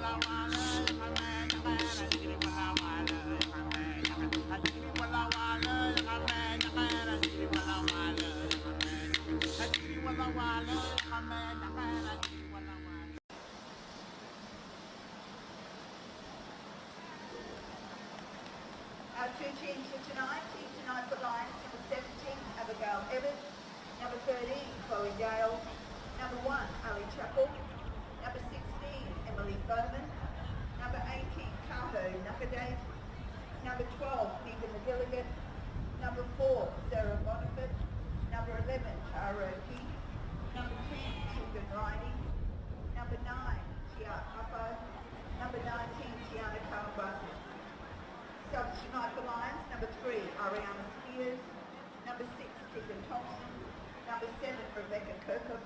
Our two teams for tonight. Team tonight for Lions, number 17, Abigail Evans. Number 13, Chloe Dale. Number 1, Ali Chappell. Number 16, Emily Bowman. Number 18, Kaho Nuckadate. Number 12, Megan McGilligan. Number 4, Sarah Bonifant. Number 11, Tara O'Keefe. Number 10, Susan Riney. Number 9, Tia Uppo. Number 19, Tiana Calabasi. Subs tonight for Lions, number 3, Ariana Spears. Number 6, Tegan Thompson. Number 7, Rebecca Kirkhoff.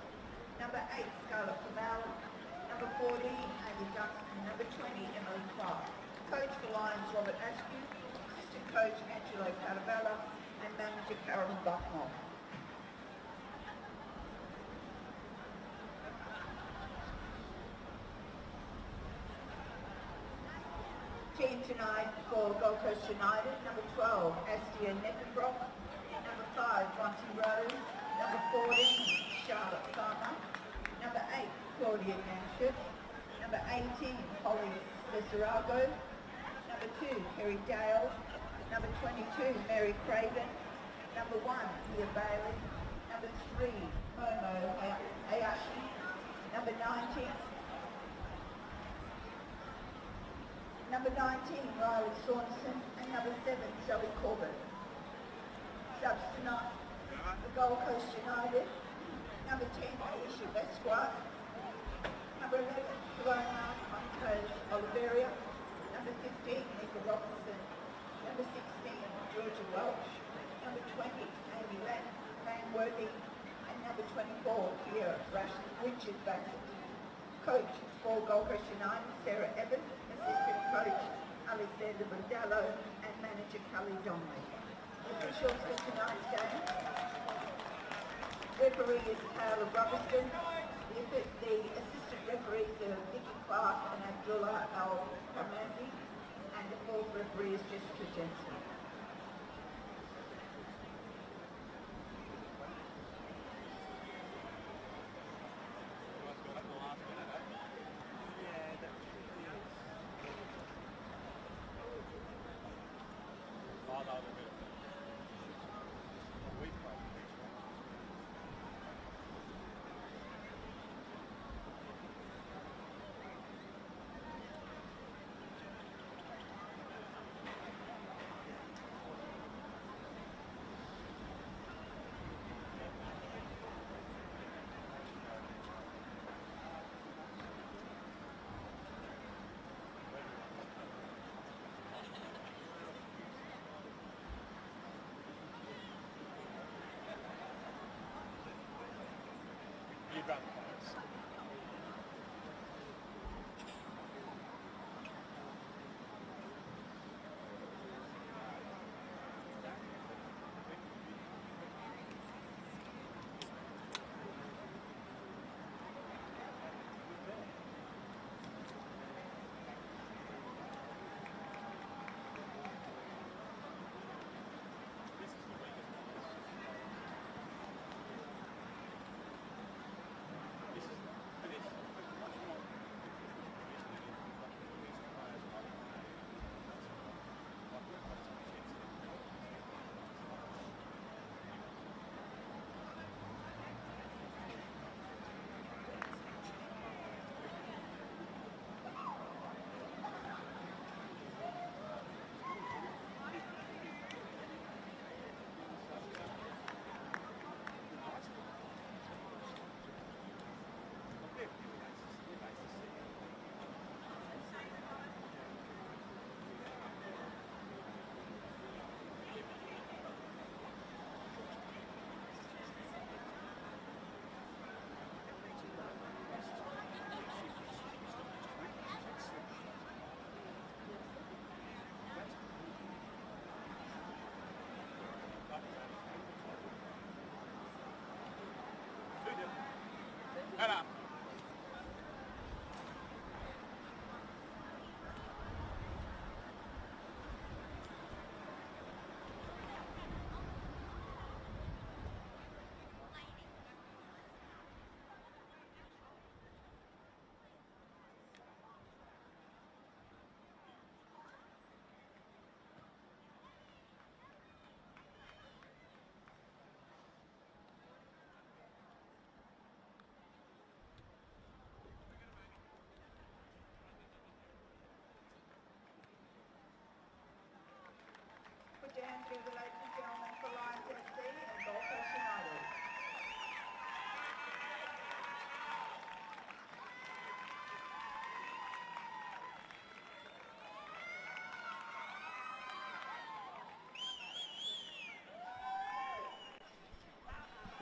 Number 8, Scarlett Kamal. Number 14, Amy Duxton. Number 20, Emily Clark. Coach for Lions, Robert Askew. Assistant coach, Angelo Caravella. And manager, Carolyn Bucknell. Team tonight for Gold Coast United, number 12, Astia Neppenbrock. Number 5, Monty Rose. Number 14, Charlotte Farmer. Number 8, Claudia Manship. Number 18, Holly Cesarago. Number 2, Kerry Dale. Number 22, Mary Craven. Number 1, Leah Bailey. Number 3, Momo Hayashi. Number 19, Riley Saunderson, and number 7, Zoe Corbett. Subs tonight for Gold Coast United, number 10, Alicia Esquire. Number 11, Paloma Montes Oliveria. Number 15, Nika Robinson. Number 16, Georgia Welch. Number 20, Amy Langworthy. And number 24, Kiera Richard Bassett. Coach for Gold Coast United, Sarah Evans. Assistant coach, Alexander Bandello, and manager, Kelly Donnelly. Officials for tonight's game. Referee is Taylor Robertson. The assistant referees are Vicky Clark and Abdullah Al-Hamazi. And the fourth referee is Jessica Jensen.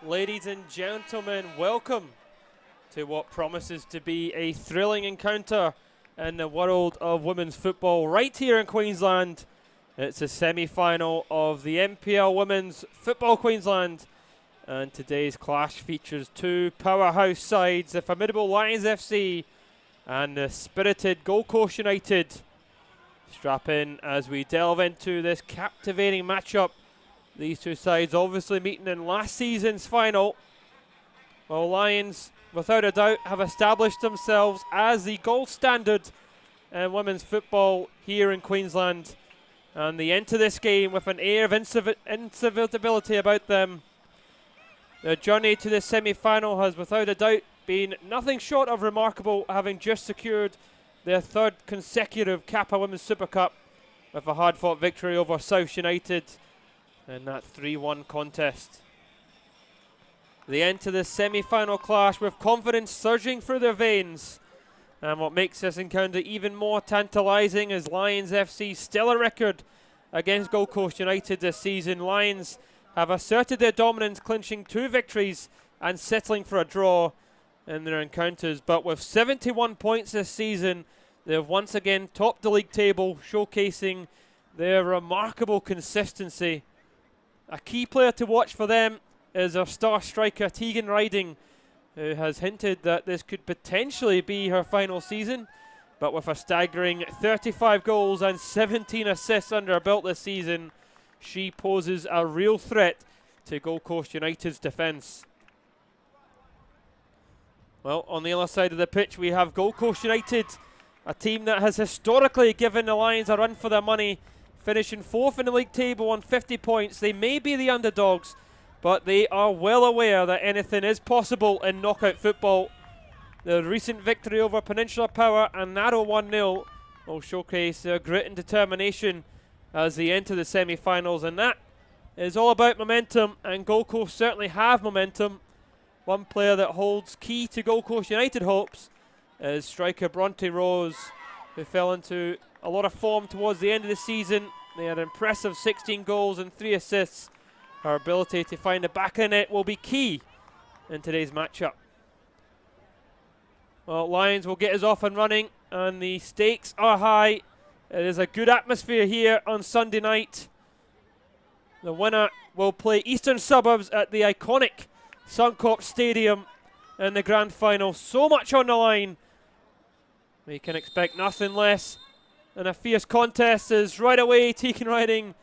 Ladies and gentlemen, welcome to what promises to be a thrilling encounter in the world of women's football right here in Queensland. It's a semi-final of the NPL Women's Football Queensland, and today's clash features two powerhouse sides, the formidable Lions FC and the spirited Gold Coast United. Strap in as we delve into this captivating matchup. These two sides obviously meeting in last season's final. While Lions, without a doubt, have established themselves as the gold standard in women's football here in Queensland. And they enter this game with an air of incivility about them. Their journey to this semi-final has without a doubt been nothing short of remarkable, having just secured their third consecutive Kappa Women's Super Cup with a hard-fought victory over South United in that 3-1 contest. They enter this semi-final clash with confidence surging through their veins. And what makes this encounter even more tantalising is Lions FC's stellar record against Gold Coast United this season. Lions have asserted their dominance, clinching 2 victories and settling for a draw in their encounters. But with 71 points this season, they have once again topped the league table, showcasing their remarkable consistency. A key player to watch for them is our star striker Tegan Riding, who has hinted that this could potentially be her final season. But with a staggering 35 goals and 17 assists under her belt this season, she poses a real threat to Gold Coast United's defence. Well, on the other side of the pitch we have Gold Coast United, a team that has historically given the Lions a run for their money, finishing 4th in the league table on 50 points. They may be the underdogs, but they are well aware that anything is possible in knockout football. The recent victory over Peninsula Power and narrow 1-0 will showcase their grit and determination as they enter the semi-finals, and that is all about momentum, and Gold Coast certainly have momentum. One player that holds key to Gold Coast United hopes is striker Bronte Rose, who fell into a lot of form towards the end of the season. They had an impressive 16 goals and 3 assists. Her ability to find the back of the net will be key in today's matchup. Well, Lions will get us off and running, and the stakes are high. It is a good atmosphere here on Sunday night. The winner will play Eastern Suburbs at the iconic Suncorp Stadium in the grand final. So much on the line. We can expect nothing less than a fierce contest, as right away Tegan Riding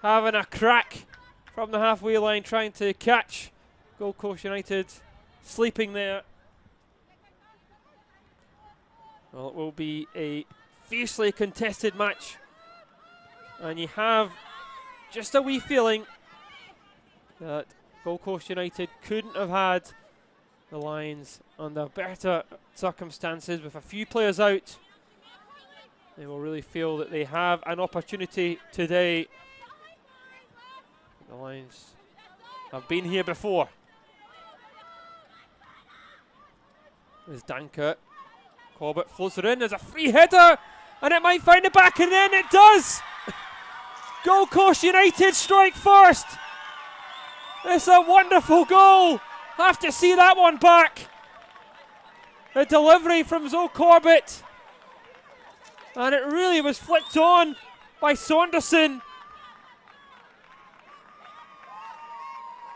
having a crack from the halfway line, trying to catch Gold Coast United sleeping there. Well, it will be a fiercely contested match, and you have just a wee feeling that Gold Coast United couldn't have had the Lions under better circumstances. With a few players out, they will really feel that they have an opportunity today. The Lions have been here before. There's Danker. Corbett floats it in. There's a free header, and it might find the back, and then it does. Gold Coast United strike first. It's a wonderful goal. Have to see that one back. The delivery from Zoe Corbett, and it really was flicked on by Saunderson.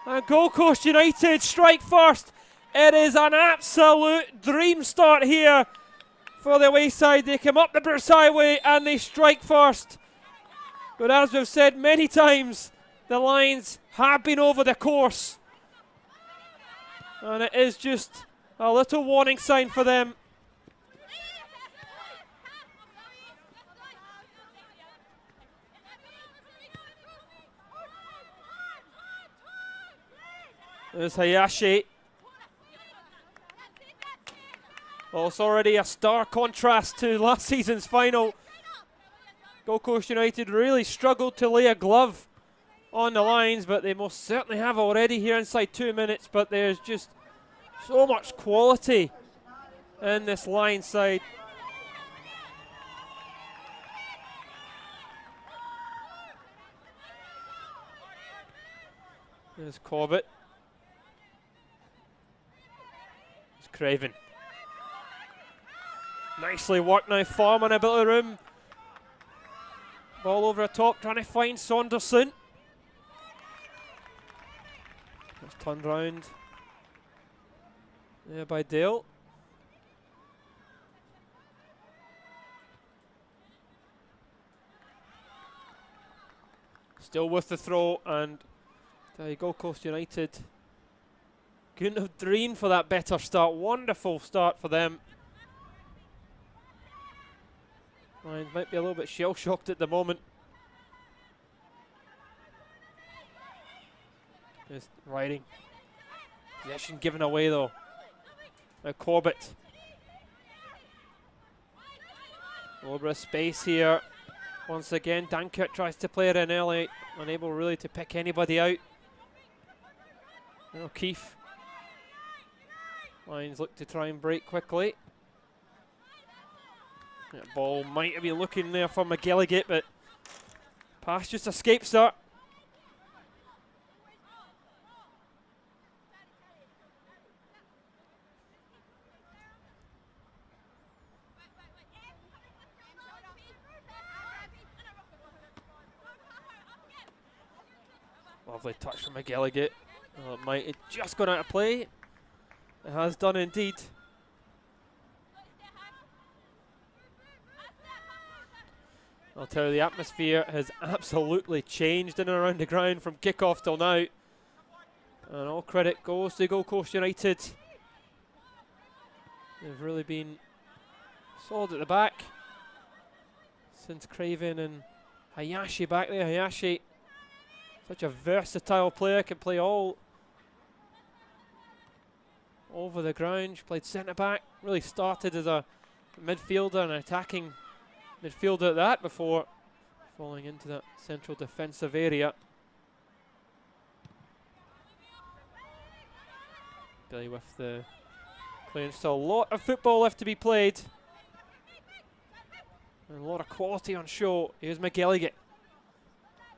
And Gold Coast United strike first. It is an absolute dream start here for the away side. They come up the Bruce Highway and they strike first. But as we've said many times, the Lions have been over the course. And it is just a little warning sign for them. There's Hayashi. Well, it's already a stark contrast to last season's final. Gold Coast United really struggled to lay a glove on the Lions, but they most certainly have already here inside 2 minutes. But there's just so much quality in this Lions side. There's Corbett. Craven. Nicely worked now, Farm in a bit of room. Ball over the top, trying to find Saunderson. It's turned round. Yeah, by Dale. Still with the throw, and there you go, Coast United. Couldn't have dreamed for that better start. Wonderful start for them. Lions might be a little bit shell-shocked at the moment. Just riding. Possession given away though. Now Corbett. A little bit of space here. Once again, Dankert tries to play it in early. Unable really to pick anybody out. And O'Keefe. Lions look to try and break quickly. That ball might have been looking there for McGilligan, but pass just escapes her. Lovely touch from McGilligan. Well, it might have just gone out of play. It has done indeed. I'll tell you, the atmosphere has absolutely changed in and around the ground from kick-off till now. And all credit goes to Gold Coast United. They've really been solid at the back since Craven and Hayashi back there. Hayashi, such a versatile player, can play all over the ground. She played centre-back, really started as a midfielder and attacking midfielder at that before falling into that central defensive area. Billy with the clearance. Still a lot of football left to be played. And a lot of quality on show. Here's McGilligan.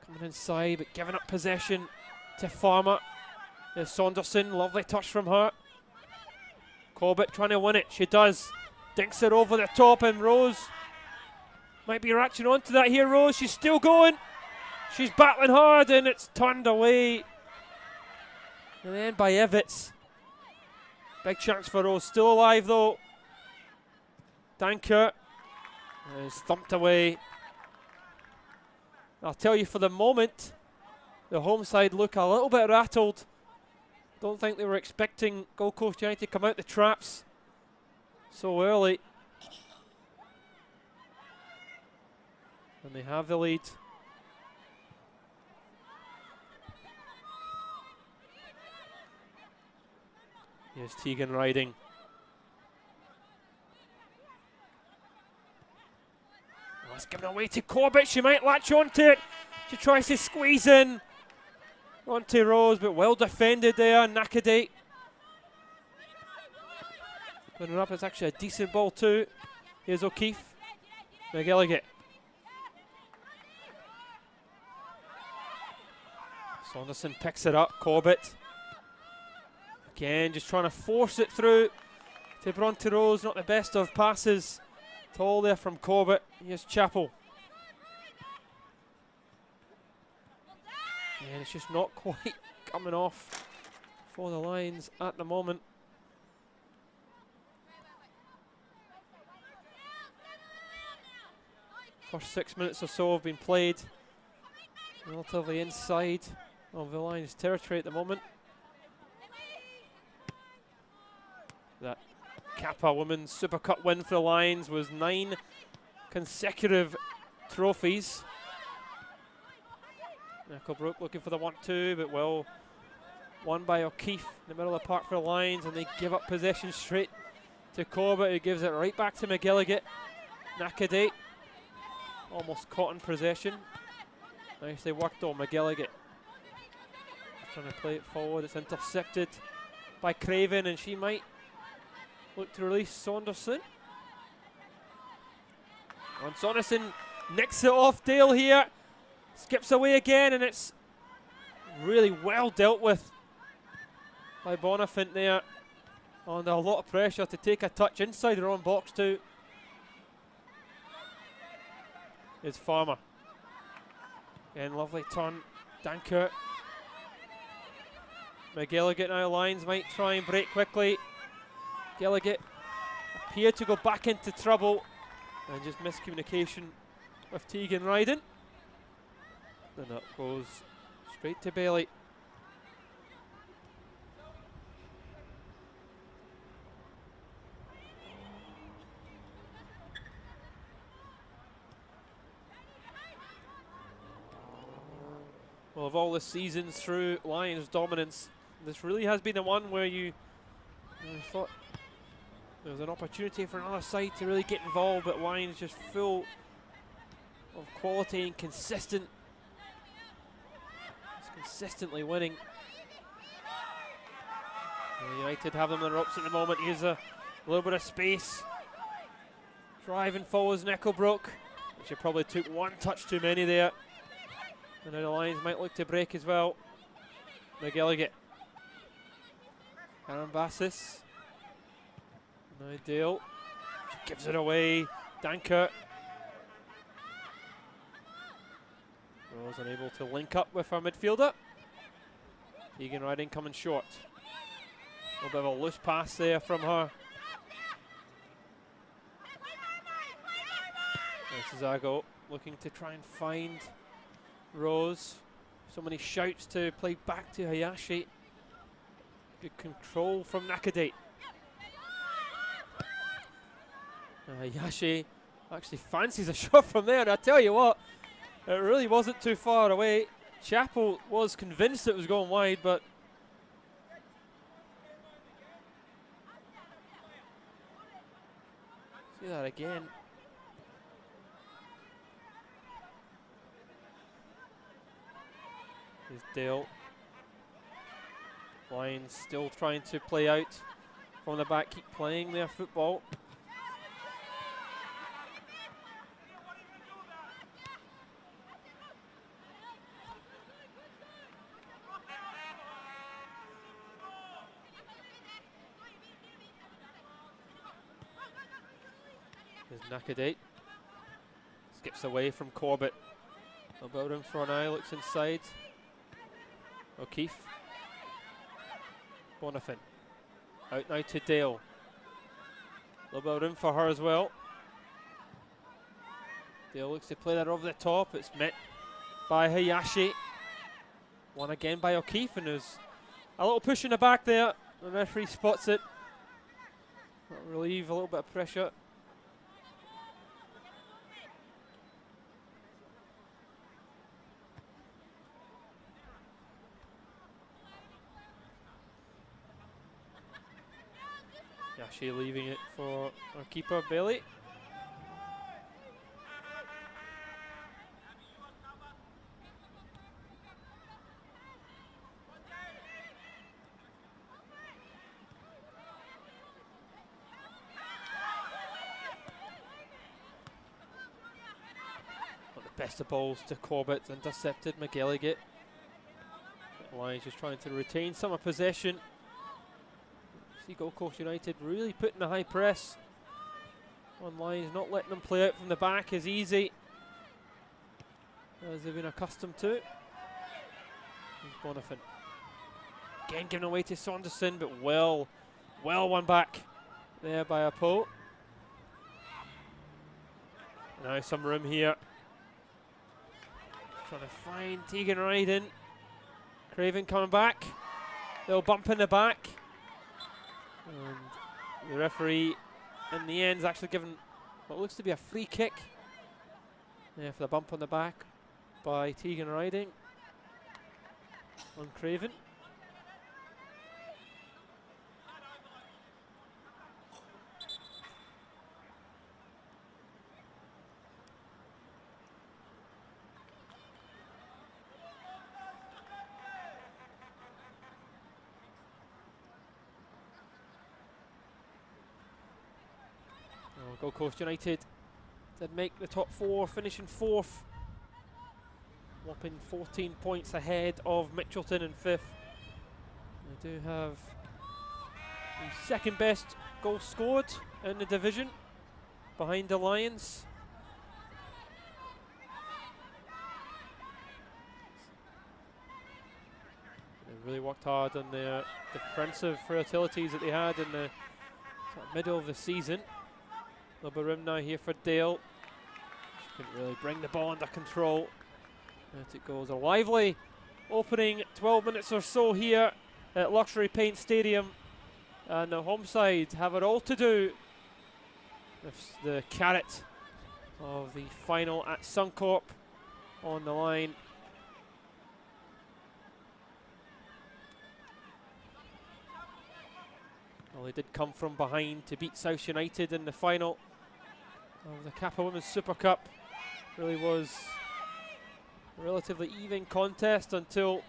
Coming inside but giving up possession to Farmer. There's Saunderson, lovely touch from her. Corbett trying to win it, she does. Dinks it over the top and Rose might be ratcheting onto that here. Rose, she's still going. She's battling hard and it's turned away. And then by Evitz. Big chance for Rose, still alive though. Dankert is thumped away. I'll tell you, for the moment, the home side look a little bit rattled. Don't think they were expecting Gold Coast United to come out the traps so early. And they have the lead. Here's Tegan riding. Oh, it's given away to Corbett. She might latch onto it. She tries to squeeze in onto Rose, but well defended there. Nakadate. Putting it up, it's actually a decent ball too. Here's O'Keefe. McGilligan. Saunderson picks it up. Corbett. Again, just trying to force it through to Bronte Rose. Not the best of passes at all there from Corbett. Here's Chappell. And it's just not quite coming off for the Lions at the moment. First 6 minutes or so have been played relatively inside of the Lions' territory at the moment. That Kappa Women's Super Cup win for the Lions was 9 consecutive trophies. Nickelbrook looking for the 1-2, but well won by O'Keefe in the middle of the park for the Lions, and they give up possession straight to Corbett, who gives it right back to McGilligan. Nakadate almost caught in possession. Nicely worked on McGilligan. Trying to play it forward, it's intercepted by Craven, and she might look to release Saunderson. And Saunderson nicks it off Dale here. Skips away again, and it's really well dealt with by Bonifant there. under a lot of pressure to take a touch inside their own box too. Is Farmer. Again, lovely turn. Dankert. McGilligan now lines, might try and break quickly. Gilligan appear to go back into trouble, and just miscommunication with Tegan Ryden. And that goes straight to Bailey. Well, of all the seasons through Lions dominance, this really has been the one where you thought there was an opportunity for another side to really get involved, but Lions just full of quality and consistent. It's consistently winning. Well, United have them on the ropes at the moment. Here's a little bit of space. Driving forwards, Nickelbrook, which he probably took one touch too many there. And now the Lions might look to break as well. McGilligan. Aaron Bassis. Now Dale. She gives it away. Dankert. Rose unable to link up with her midfielder. Tegan Ryden coming short. A little bit of a loose pass there from her. This is Ago looking to try and find Rose. So many shouts to play back to Hayashi. Good control from Nakadate. Hayashi actually fancies a shot from there, and I tell you what, it really wasn't too far away. Chappell was convinced it was going wide, but see that again. Here's Dale. Lions still trying to play out from the back, keep playing their football. There's Nakadate. Skips away from Corbett. About him for an eye, looks inside. O'Keefe. Bonifin. Out now to Dale. A little bit of room for her as well. Dale looks to play that over the top. It's met by Hayashi. One again by O'Keefe, and there's a little push in the back there. The referee spots it. That'll relieve a little bit of pressure. Yashi leaving it for our keeper, Bailey. Not the best of balls to Corbett, intercepted McGilligan. Lions just trying to retain some of possession. See Gold Coast United really putting the high press on Lions, not letting them play out from the back as easy as they've been accustomed to. Here's Bonifin. Again given away to Saunderson, but well won back there by Apo. Now some room here. Trying to find Tegan Ryden. Craven coming back. They'll bump in the back. And the referee in the end is actually given what looks to be a free kick for the bump on the back by Tegan Ryden on Craven. Gold Coast United did make the top four, finishing fourth. Whopping 14 points ahead of Mitchelton in fifth. They do have The second best goal scored in the division, behind the Lions. They really worked hard on the defensive fragilities that they had in the sort of middle of the season. A little bit of room now here for Dale. Just couldn't really bring the ball under control. Out it goes. A lively opening 12 minutes or so here at Luxury Paint Stadium. And the home side have it all to do with the carrot of the final at Suncorp on the line. Well, they did come from behind to beat South United in the final of the Kappa Women's Super Cup. Really was a relatively even contest until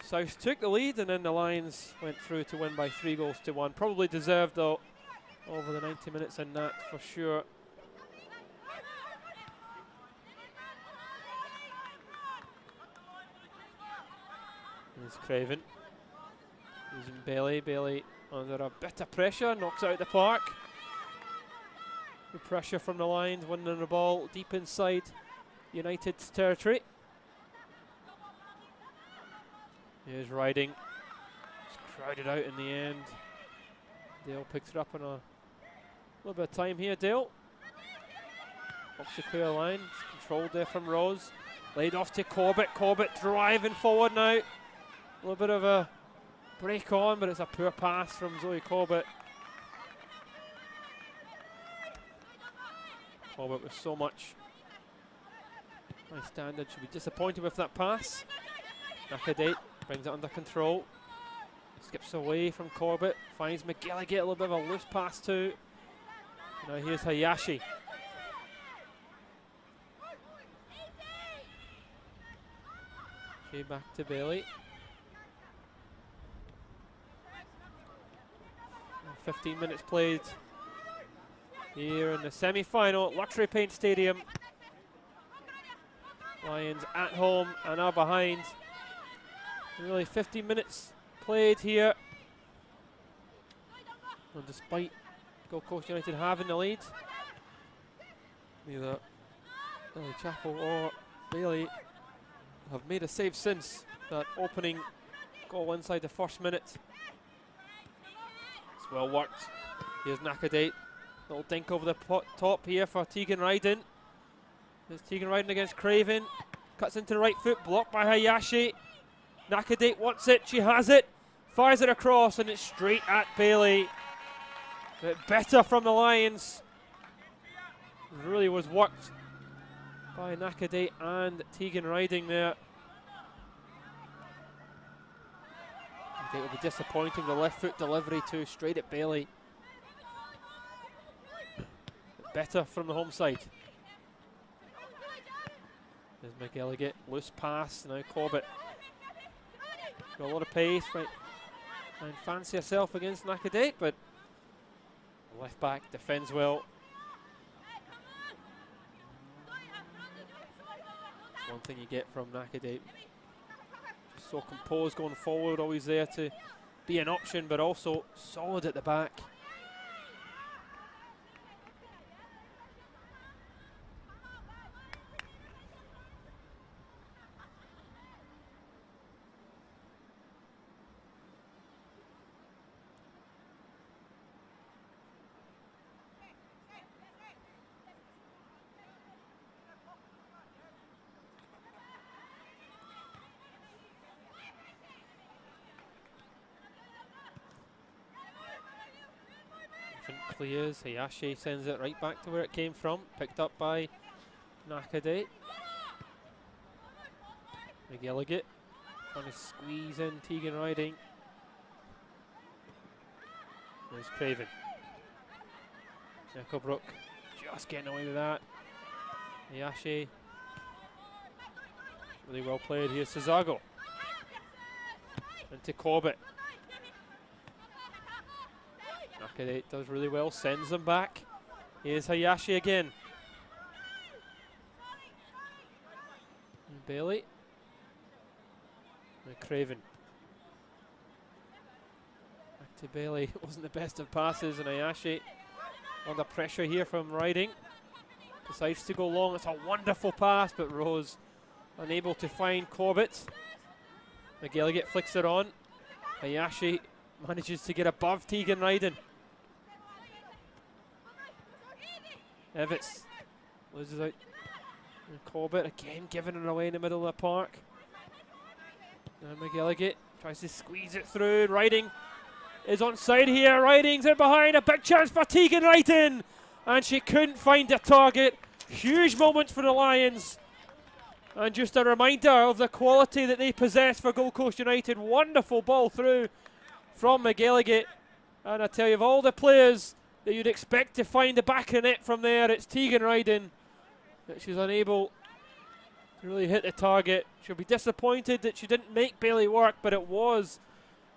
South took the lead, and then the Lions went through to win by 3-1. Probably deserved though, over the 90 minutes in that for sure. Here's Craven using Bailey. Bailey under a bit of pressure, knocks it out the park. Good pressure from the Lions, winning the ball deep inside United's territory. Here's Riding. It's crowded out in the end. Dale picks it up in a little bit of time here. Dale off the clear line. It's controlled there from Rose. Laid off to Corbett. Corbett driving forward now. A little bit of a break on, but it's a poor pass from Zoe Corbett. Corbett with so much high standard should be disappointed with that pass. Nakadate brings it under control. Skips away from Corbett. Finds McGilligan, a little bit of a loose pass too. Now here's Hayashi. She back to Bailey. 15 minutes played here in the semi-final at Luxury Paint Stadium. Lions at home and are behind. Really 15 minutes played here. And despite Gold Coast United having the lead, neither Chapel or Bailey have made a save since that opening goal inside the first minute. It's well worked. Here's Nakadate. Little dink over the top here for Tegan Ryden. There's Tegan Ryden against Craven. Cuts into the right foot, blocked by Hayashi. Nakadate wants it, she has it. Fires it across and it's straight at Bailey. But better from the Lions. It really was worked by Nakadate and Tegan Riding there. I think it will be disappointing, the left foot delivery too, straight at Bailey. But better from the home side. There's McGilligan, loose pass, now Corbett. Got a lot of pace, right, and fancy herself against Nakadate, but left back defends well. One thing you get from Nakadate. Just so composed going forward, always there to be an option, but also solid at the back. Clears, Hayashi sends it right back to where it came from, picked up by Nakadate. McGilligan trying to squeeze in Tegan Riding. There's Craven. Nickelbrook just getting away with that. Hayashi. Really well played. Here's Suzago. Into Corbett. Nakadate does really well, sends them back. Here's Hayashi again. And Bailey. And Craven. to Bailey. It wasn't the best of passes, and Ayashi under pressure here from Riding. Decides to go long. It's a wonderful pass, but Rose unable to find Corbett. McGilligan flicks it on. Ayashi manages to get above Tegan Riding. Evans loses out. And Corbett again giving it away in the middle of the park. And McGilligan tries to squeeze it through. Riding is onside here. Riding's in behind. A big chance for Tegan Riding. And she couldn't find a target. Huge moment for the Lions. And just a reminder of the quality that they possess for Gold Coast United. Wonderful ball through from McGilligan. And I tell you, of all the players that you'd expect to find the back of net from there, it's Tegan Riding. That she's unable to really hit the target. She'll be disappointed that she didn't make Bailey work, but it was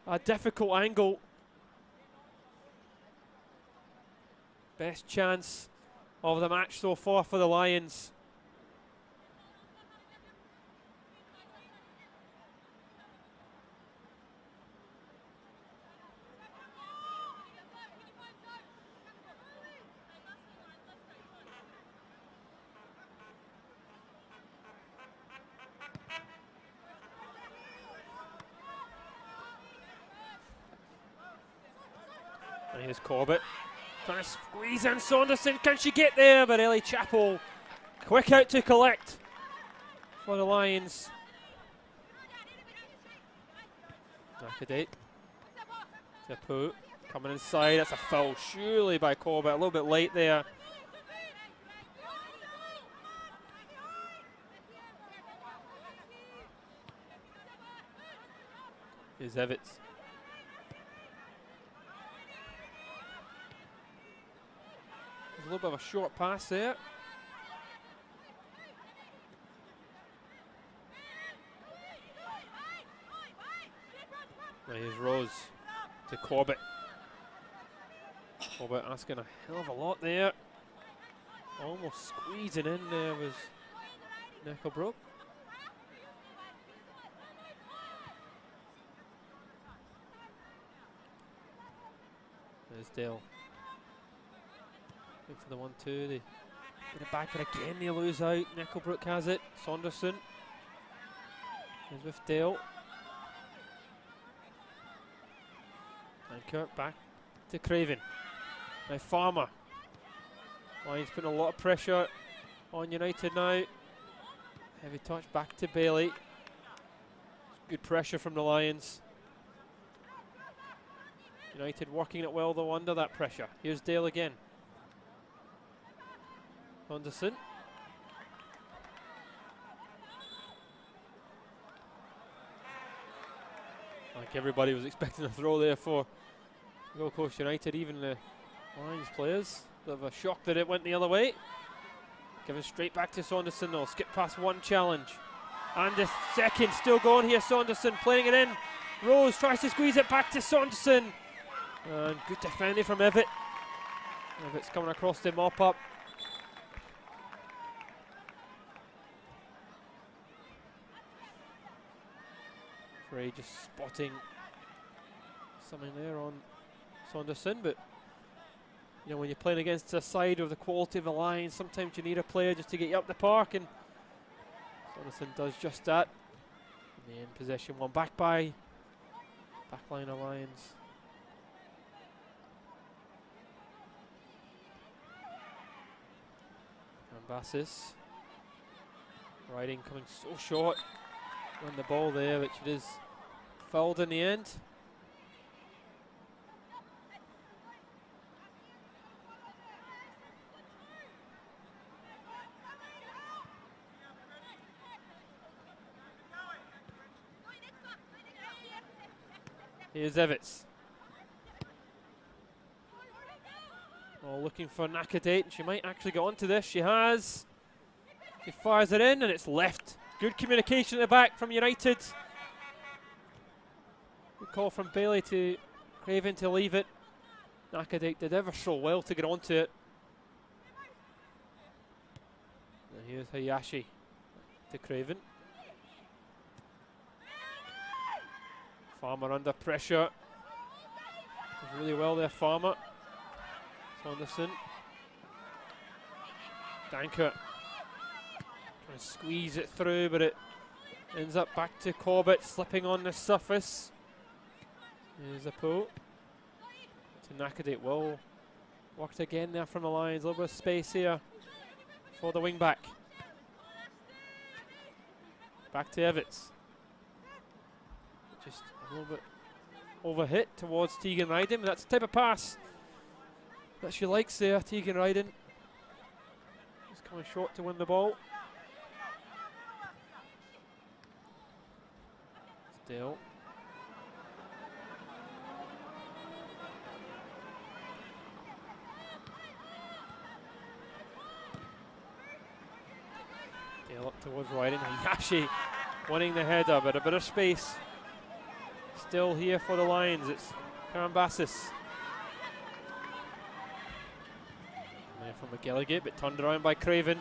a difficult angle. Best chance of the match so far for the Lions. And here's Corbett. Trying to squeeze in Saunderson. Can she get there? But Ellie Chappell quick out to collect for the Lions. Nakadate. Tapu coming inside. That's a foul surely by Corbett. A little bit late there. Here's Evans. A little bit of a short pass there. Now here's Rose to Corbett. Corbett asking a hell of a lot there. Almost squeezing in there was Nickelbrook. There's Dale. For the 1-2, they get it back, but again they lose out. Nickelbrook has it. Saunderson is with Dale. And Kurt back to Craven. Now Farmer. Lions putting a lot of pressure on United now. Heavy touch back to Bailey. Good pressure from the Lions. United working it well though under that pressure. Here's Dale again. Anderson. Like everybody was expecting a throw there for Gold Coast United, even the Lions players. Bit of a shock that it went the other way. Given straight back to Saunderson though. Skip past one challenge. And the second still going here. Saunderson playing it in. Rose tries to squeeze it back to Saunderson. And good defending from Evitt. Evitt's coming across the mop up. Frey just spotting something there on Saunderson, but you know, when you're playing against a side of the quality of the Lions, sometimes you need a player just to get you up the park, and Saunderson does just that. In the end, possession won back by backline of Lions. And Bassis Riding coming so short on the ball there, which it is fouled in the end. Here's Evans. Oh, looking for Nakadate. She might actually get onto this. She has. She fires it in and it's left. Good communication at the back from United. Good call from Bailey to Craven to leave it. Nakadate did ever so well to get onto it. And here's Hayashi to Craven. Farmer under pressure. really well there, Farmer. Saunderson. Danker. Trying to squeeze it through, but it ends up back to Corbett, slipping on the surface. Here's a pull. To Nakadate. Well worked again there from the Lions. A little bit of space here for the wing back. Back to Evans. Just a little bit overhit towards Tegan Ryden. That's the type of pass that she likes there, Tegan Ryden. Just coming short to win the ball. Still. Dale up towards Ryden. Hayashi winning the header, but a bit of space still here for the Lions. It's Karambassis. There from McGilligate, but turned around by Craven.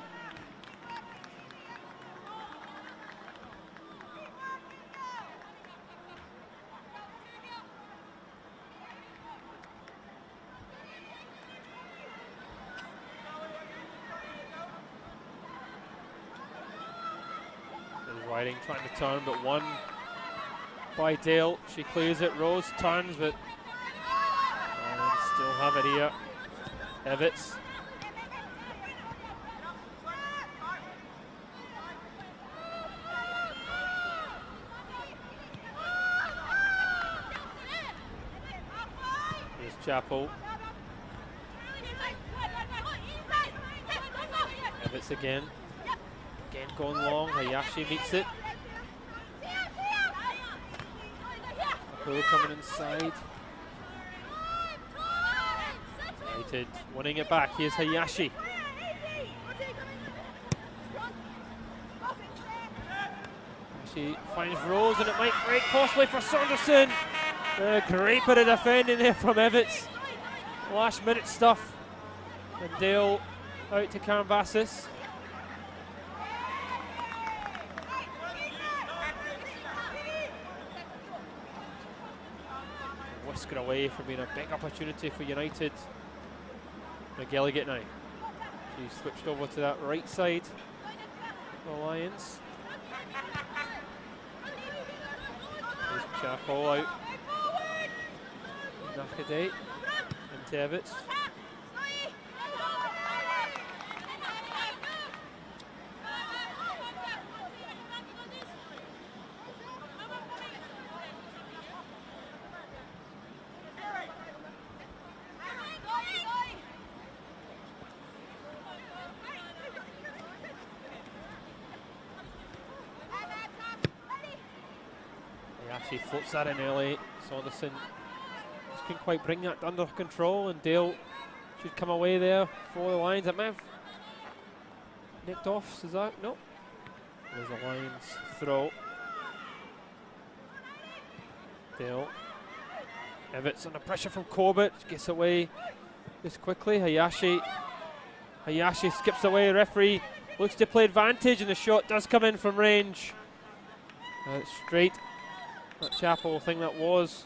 Riding, trying to turn, but won by Dale. She clears it. Rose turns, but still have it here. Evans. Here's Chapel. Evans again. Again going long, Hayashi meets it. Apu coming inside. United winning it back, here's Hayashi. She finds Rose and it might break possibly for Saunderson. Great bit of defending there from Evans. Last minute stuff. And Dale out to Karambassis. Whisk it away from being a big opportunity for United. McGilligate now. She switched over to that right side for the Lions. There's Chapel out. Nakadate and Tevitz. She floats that in early. Saunderson just couldn't quite bring that under control, and Dale should come away there for the Lions. It may have nicked off. Is that? No. There's a Lions throw. Dale. Evans under pressure from Corbett. Gets away just quickly. Hayashi skips away. Referee looks to play advantage, and the shot does come in from range. Straight. That Chapel thing that was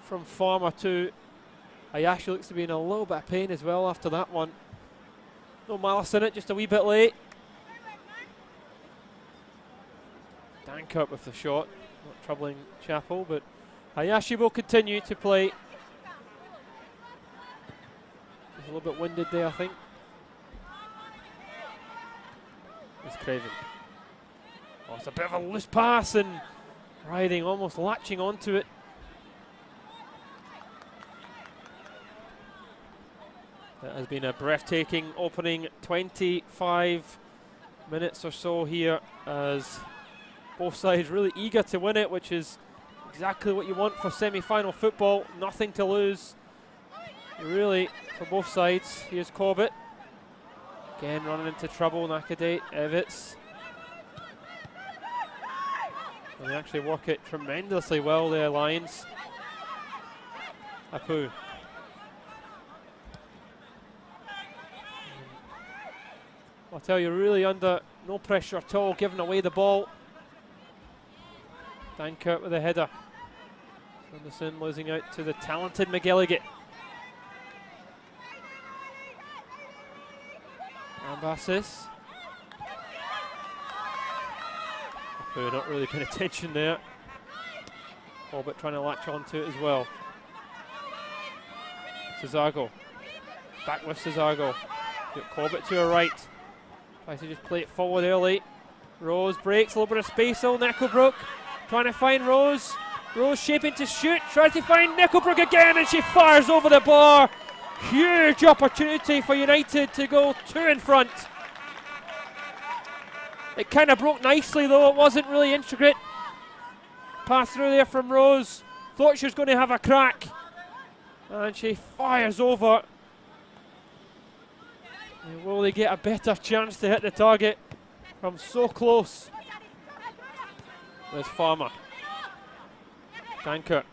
from Farmer to Hayashi looks to be in a little bit of pain as well after that one. No malice in it, just a wee bit late. Danker with the shot, not troubling Chapel, but Hayashi will continue to play. He's a little bit winded there, I think. It's Craven. Oh, it's a bit of a loose pass, and Riding almost latching onto it. That has been a breathtaking opening 25 minutes or so here, as both sides really eager to win it, which is exactly what you want for semi-final football. Nothing to lose, really, for both sides. Here's Corbett. Again running into trouble, Nakadate, Evans. And they actually work it tremendously well there, Lions. Apu. I'll tell you, really under no pressure at all, giving away the ball. Dankert with a header. Anderson losing out to the talented McGilligan. Ambassis. Who not really paying attention there. Corbett trying to latch on to it as well. Cesago. Back with Cesago. Got Corbett to her right. Tries to just play it forward early. Rose breaks, a little bit of space. Nickelbrook trying to find Rose. Rose shaping to shoot. Tries to find Nickelbrook again, and she fires over the bar. Huge opportunity for United to go 2 in front. It kind of broke nicely though, it wasn't really intricate. Pass through there from Rose. Thought she was going to have a crack. And she fires over. And will they get a better chance to hit the target from so close? There's Farmer. Dankert.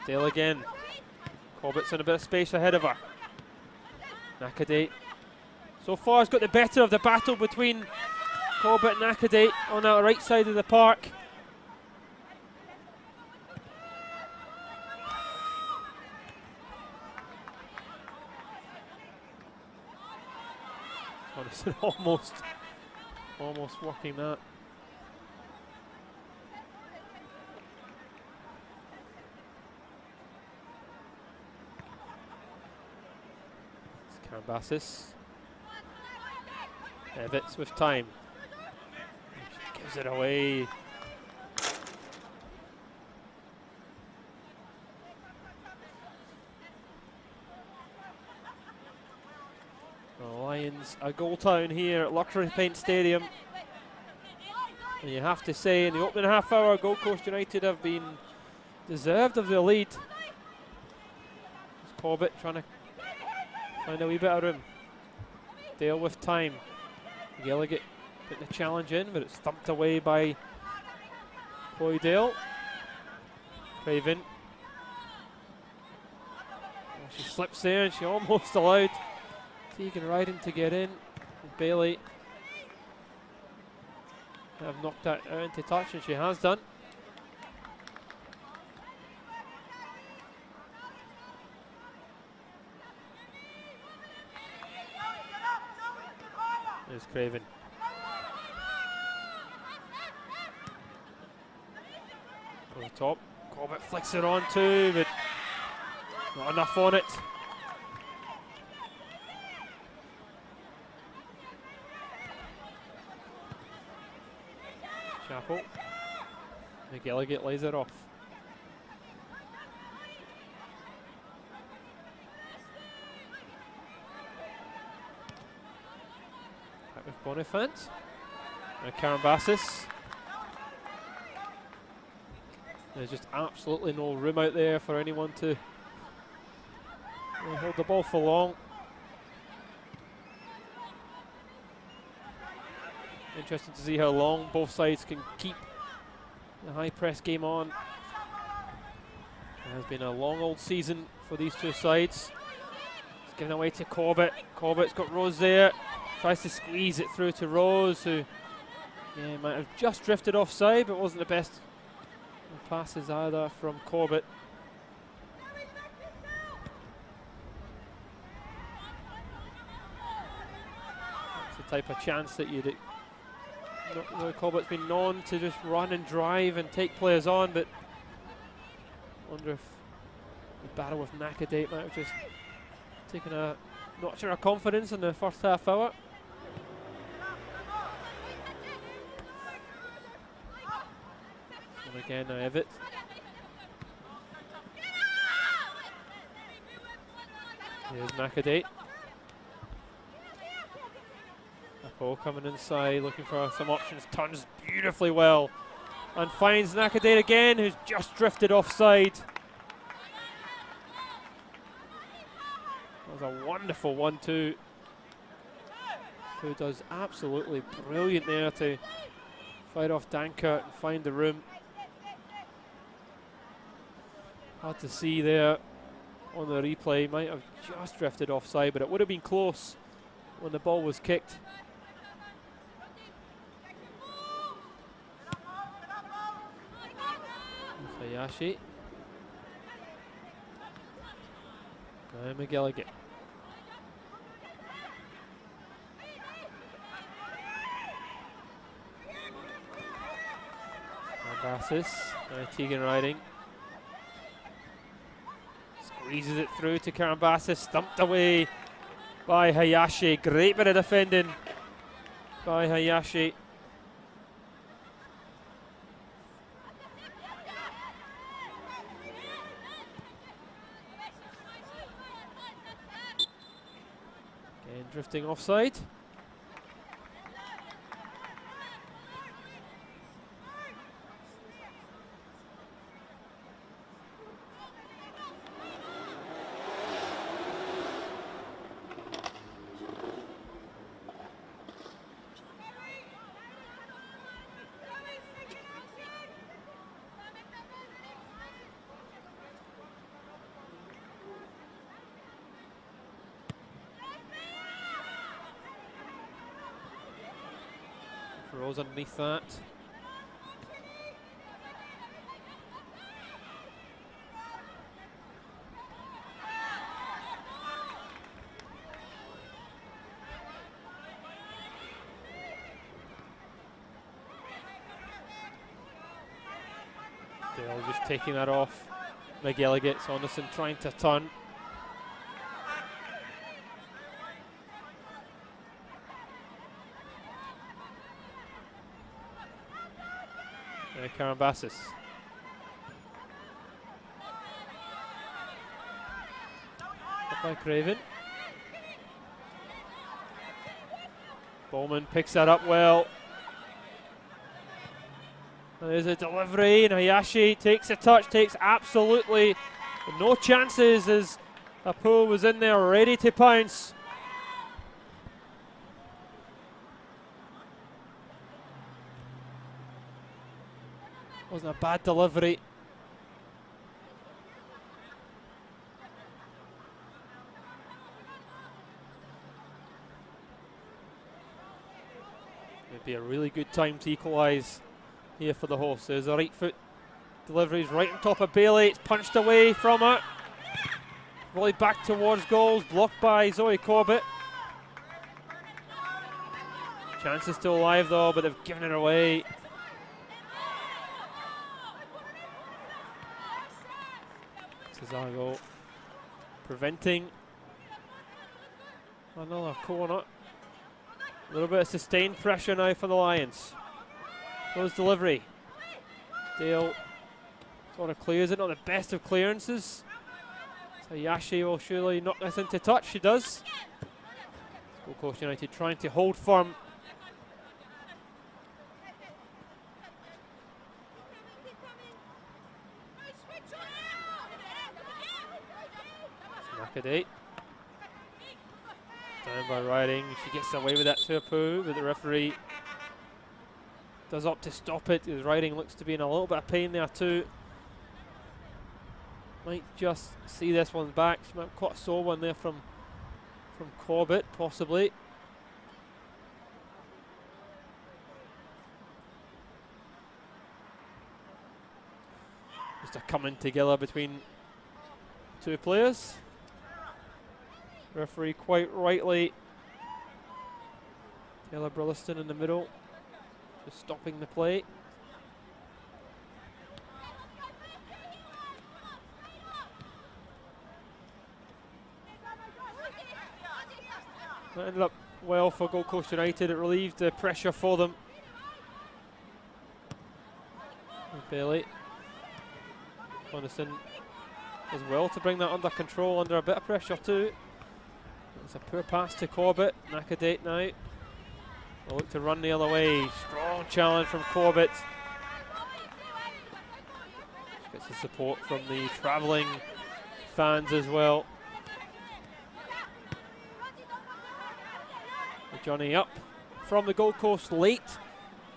Dale again. Corbett's in a bit of space ahead of her. Nakadate. So far has got the better of the battle between Corbett and Nakadate on that right side of the park. Honestly, almost working that. Cambasis. Evitts with time. She gives it away. The Lions a goal town here at Luxury Paint Stadium. And you have to say, in the opening half hour, Gold Coast United have been deserved of the lead. It's Corbett trying to find a wee bit of room. Dale with time. Gilligan putting the challenge in, but it's thumped away by Chloe Dale. Craven. Oh, she slips there and she almost allowed Tegan Ryden to get in. And Bailey have knocked that out into touch, and she has done. There's Craven. Over the top. Corbett flicks it on too, but not enough on it. Chapel. McGilligan lays it off. With Bonifant and Karambassis. There's just absolutely no room out there for anyone to hold the ball for long. Interesting to see how long both sides can keep the high press game on. It has been a long old season for these two sides. It's given away to Corbett. Corbett's got Rose there. Tries to squeeze it through to Rose, who might have just drifted offside, but wasn't the best passes either from Corbett. That's the type of chance that you'd Corbett's been known to just run and drive and take players on, but I wonder if the battle with Nakadate might have just taken a notch of confidence in the first half hour. And again, Evitts. Here's Nakadate. Apo coming inside, looking for some options. Turns beautifully well and finds Nakadate again, who's just drifted offside. That was a wonderful 1-2. Who does absolutely brilliant there to fight off Dankert and find the room. Hard to see there on the replay. Might have just drifted offside, but it would have been close when the ball was kicked. So Hayashi. And McGilligan. Bassis, Tegan Riding. Squeezes it through to Karambassis, stumped away by Hayashi. Great bit of defending by Hayashi. Again, drifting offside. Rose underneath that. Dale just taking that off. McGilligan, Saunderson trying to turn. Karambassis. Up by Craven. Bowman picks that up well. There's a delivery, and Hayashi takes a touch, takes absolutely no chances as Apo was in there ready to pounce. Wasn't a bad delivery. It'd be a really good time to equalise here for the hosts. There's a right foot delivery, right on top of Bailey. It's punched away from it. Volleyed back towards goals, blocked by Zoe Corbett. Chance is still alive though, but they've given it away. Zago preventing another corner. A little bit of sustained pressure now for the Lions. Close delivery. Dale sort of clears it, not the best of clearances. So Yashi will surely knock this into touch. She does. Gold Coast United trying to hold firm. Nakade. Down by Riding. She gets away with that to a poo, but the referee does opt to stop it. His Riding looks to be in a little bit of pain there too. Might just see this one back. She might have caught a sore one there from Corbett, possibly. Just a coming together between two players. Referee quite rightly, Taylor Brilleston in the middle, just stopping the play. That ended up well for Gold Coast United. It relieved the pressure for them. And Bailey. Anderson as well to bring that under control, under a bit of pressure too. It's a poor pass to Corbett. Nakadate now will look to run the other way. Strong challenge from Corbett. She gets the support from the travelling fans as well. Johnny up from the Gold Coast late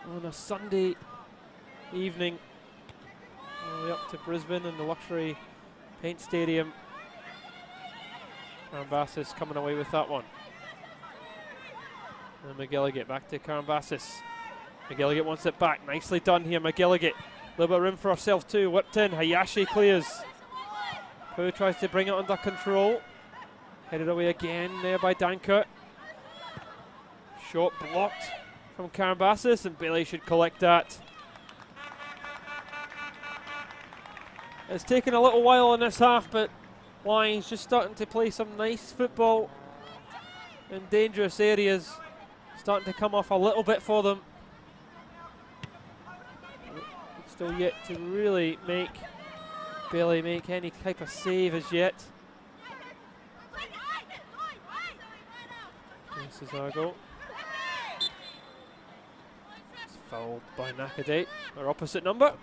on a Sunday evening. All the way up to Brisbane and the luxury Paint Stadium. Karambassis coming away with that one. And McGilligan back to Karambassis. McGilligan wants it back. Nicely done here, McGilligan. little bit of room for herself too. Whipped in. Hayashi clears. Pooh tries to bring it under control. Headed away again there by Dankert. Shot blocked from Karambassis, and Bailey should collect that. It's taken a little while in this half, but Lions just starting to play some nice football in dangerous areas. Starting to come off a little bit for them. Still yet to really make Bailey make any type of save as yet. This is Argo. It's fouled by Nakadate, our opposite number.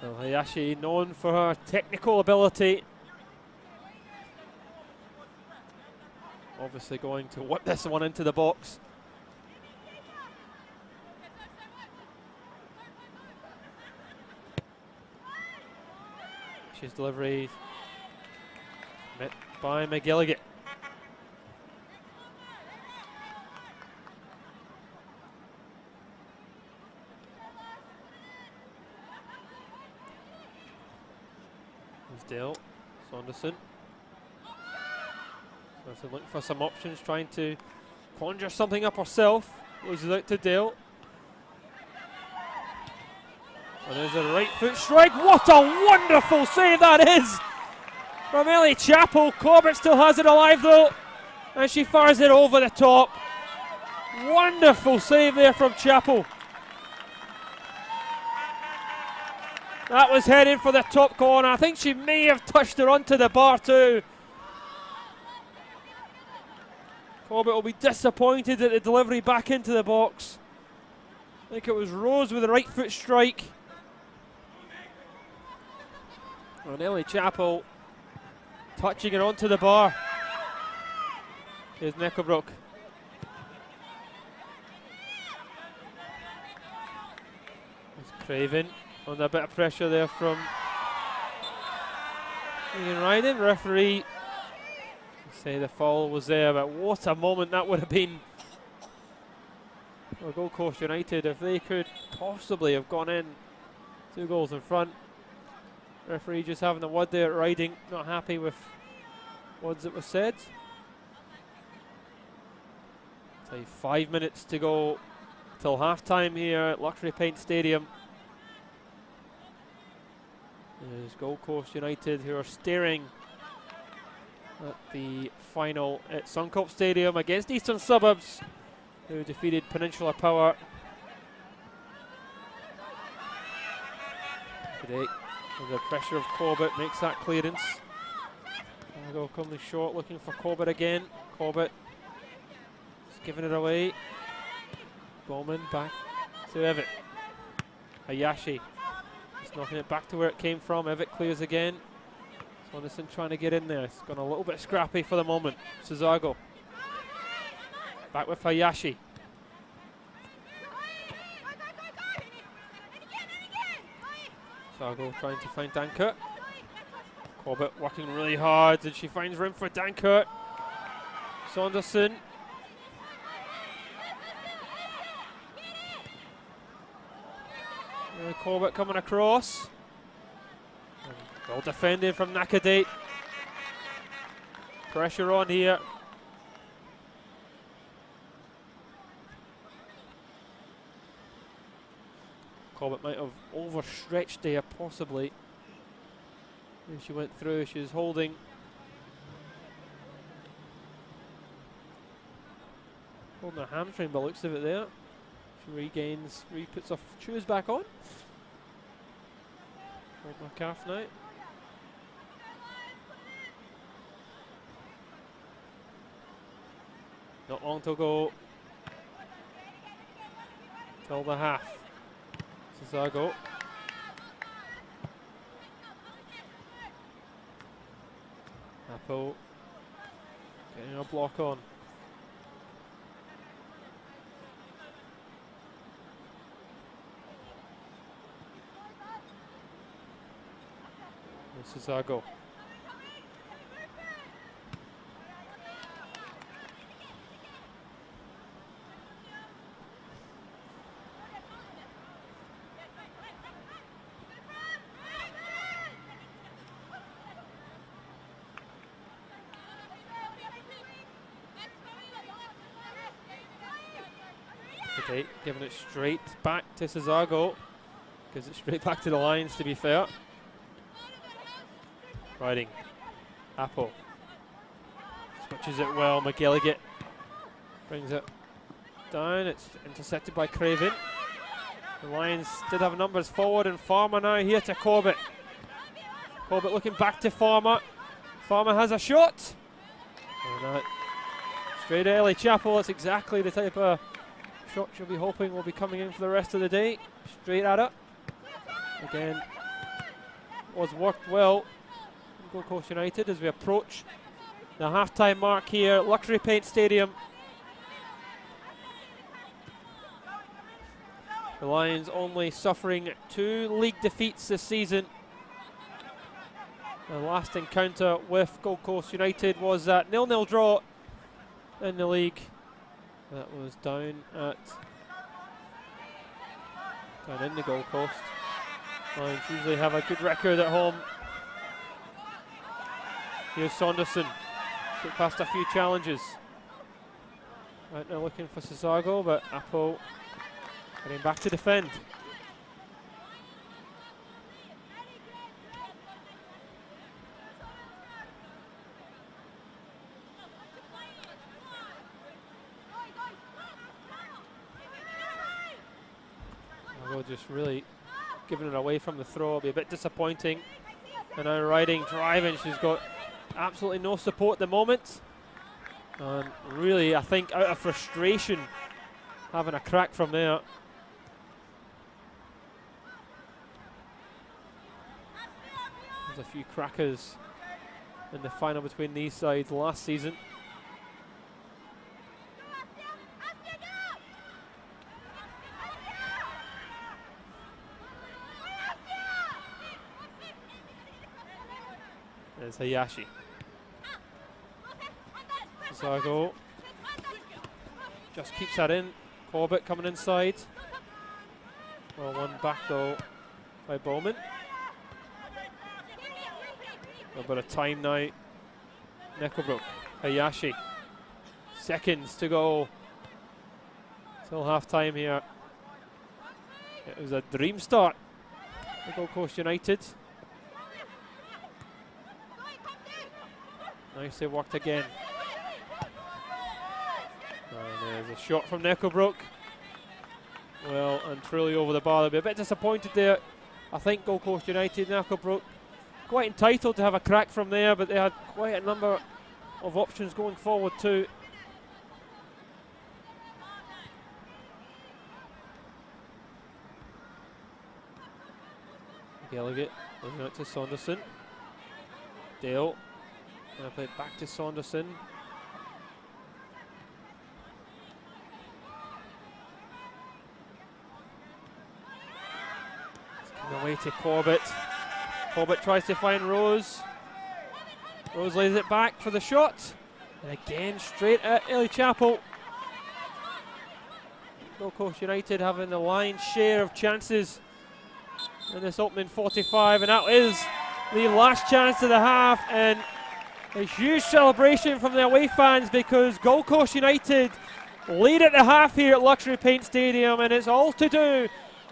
Well, Hayashi known for her technical ability. Obviously going to whip this one into the box. She's delivery met by McGilligan. Dale, Saunderson. Saunderson looking for some options, trying to conjure something up herself. Loses out to Dale. And there's a right foot strike. What a wonderful save that is from Ellie Chappell. Corbett still has it alive though, and she fires it over the top. Wonderful save there from Chappell. That was heading for the top corner. I think she may have touched her onto the bar too. Corbett will be disappointed at the delivery back into the box. I think it was Rose with the right foot strike. And Ellie Chappell touching it onto the bar. Here's Necklebrook. It's Craven. Under a bit of pressure there from Ian Ryden. Referee say the foul was there, but what a moment that would have been for Gold Coast United if they could possibly have gone in 2 goals in front. Referee just having the word there at Ryden, not happy with words that were said. So 5 minutes to go till half time here at Luxury Paint Stadium. There's Gold Coast United who are staring at the final at Suncorp Stadium against Eastern Suburbs, who defeated Peninsula Power today. The pressure of Corbett makes that clearance. Argo coming short, looking for Corbett again. Corbett is giving it away. Bowman back to Evitt. Hayashi. Knocking it back to where it came from. Evitt clears again. Saunderson trying to get in there. It's gone a little bit scrappy for the moment. Suzago. Back with Hayashi. Suzago trying to find Dankert. Corbett working really hard, and she finds room for Dankert. Saunderson. Corbett coming across. Well defended from Nakadate. Pressure on here. Corbett might have overstretched there possibly. As she went through, she was holding. Holding her hamstring by the looks of it there. She regains, puts her shoes back on. Hold my calf now. Not long to go till the half. Suzago. Apple getting a block on. Suzago. Okay, giving it straight back to Cesago. Gives it straight back to the Lions, to be fair. Riding. Apple. Switches it well. McGilligan brings it down. It's intercepted by Craven. The Lions did have numbers forward, and Farmer now here to Corbett. Corbett looking back to Farmer. Farmer has a shot. And straight at Ellie Chapel. That's exactly the type of shot she'll be hoping will be coming in for the rest of the day. Straight at it. Again, was worked well in Gold Coast United as we approach the half-time mark here at Luxury Paint Stadium. The Lions only suffering 2 league defeats this season. The last encounter with Gold Coast United was that 0-0 draw in the league. That was down in the Gold Coast. Lions usually have a good record at home. Here's Saunderson. Get past a few challenges. Right now looking for Cesago, but Apple getting back to defend. Just really giving it away from the throw. It'll be a bit disappointing. And now riding, driving. She's got absolutely no support at the moment. And really, I think out of frustration, having a crack from there. There's a few crackers in the final between these sides last season. There's Hayashi. Cesago just keeps that in. Corbett coming inside. Well, one back though by Bowman. A bit of time now. Necklebrook. Hayashi. Seconds to go. Still half time here. It was a dream start for Gold Coast United. Nicely worked again. And there's a shot from Necklebrook. Well, and truly over the bar. They'll be a bit disappointed there. I think Gold Coast United, Necklebrook, quite entitled to have a crack from there, but they had quite a number of options going forward too. Gallagher looking out to Saunderson. Dale. Going to play it back to Saunderson. It's coming away to Corbett. Corbett tries to find Rose. Rose lays it back for the shot. And again, straight at Ellie Chapel. Gold Coast United having the lion's share of chances in this opening 45. And that is the last chance of the half. And a huge celebration from the away fans because Gold Coast United lead at the half here at Luxury Paint Stadium, and it's all to do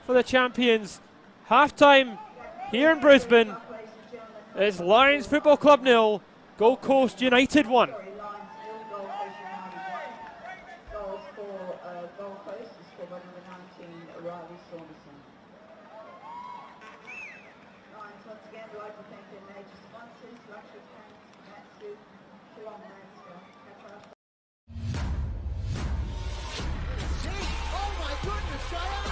for the champions. Half-time here in Brisbane. It's Lions Football Club 0, Gold Coast United 1. Goals for Gold Coast is scored by number 19, Riley Saunderson. Lions once again would like to thank their major sponsors, Luxury Paint, Matsu, Geelong Mansfield, Oh my goodness, Diana!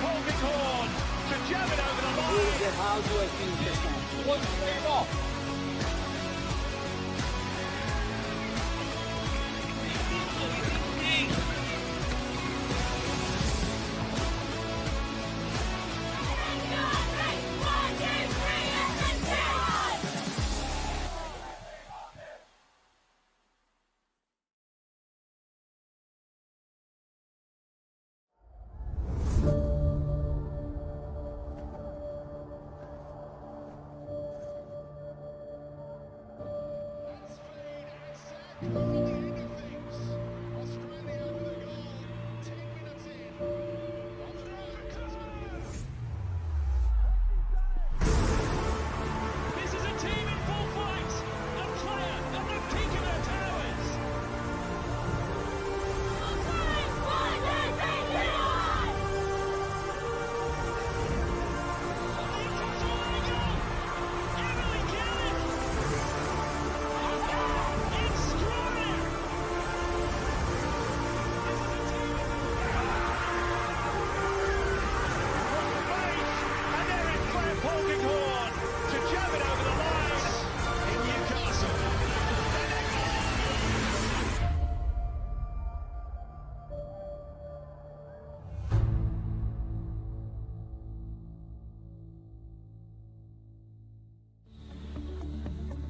Polkinghorne to jab it over the line. How do I finish this match? One straight off.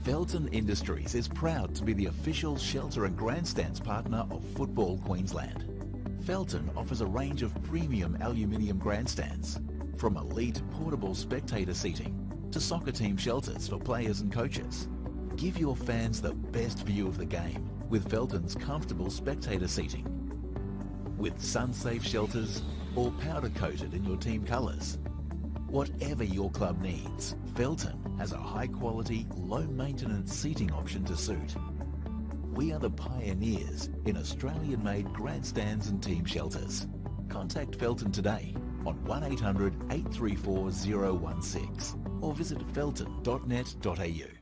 Felton Industries is proud to be the official shelter and grandstands partner of Football Queensland. Felton offers a range of premium aluminium grandstands, from elite portable spectator seating to soccer team shelters for players and coaches. Give your fans the best view of the game with Felton's comfortable spectator seating. With sun-safe shelters or powder-coated in your team colours. Whatever your club needs, Felton has a high-quality, low-maintenance seating option to suit. We are the pioneers in Australian-made grandstands and team shelters. Contact Felton today on 1800 834 016 or visit felton.net.au.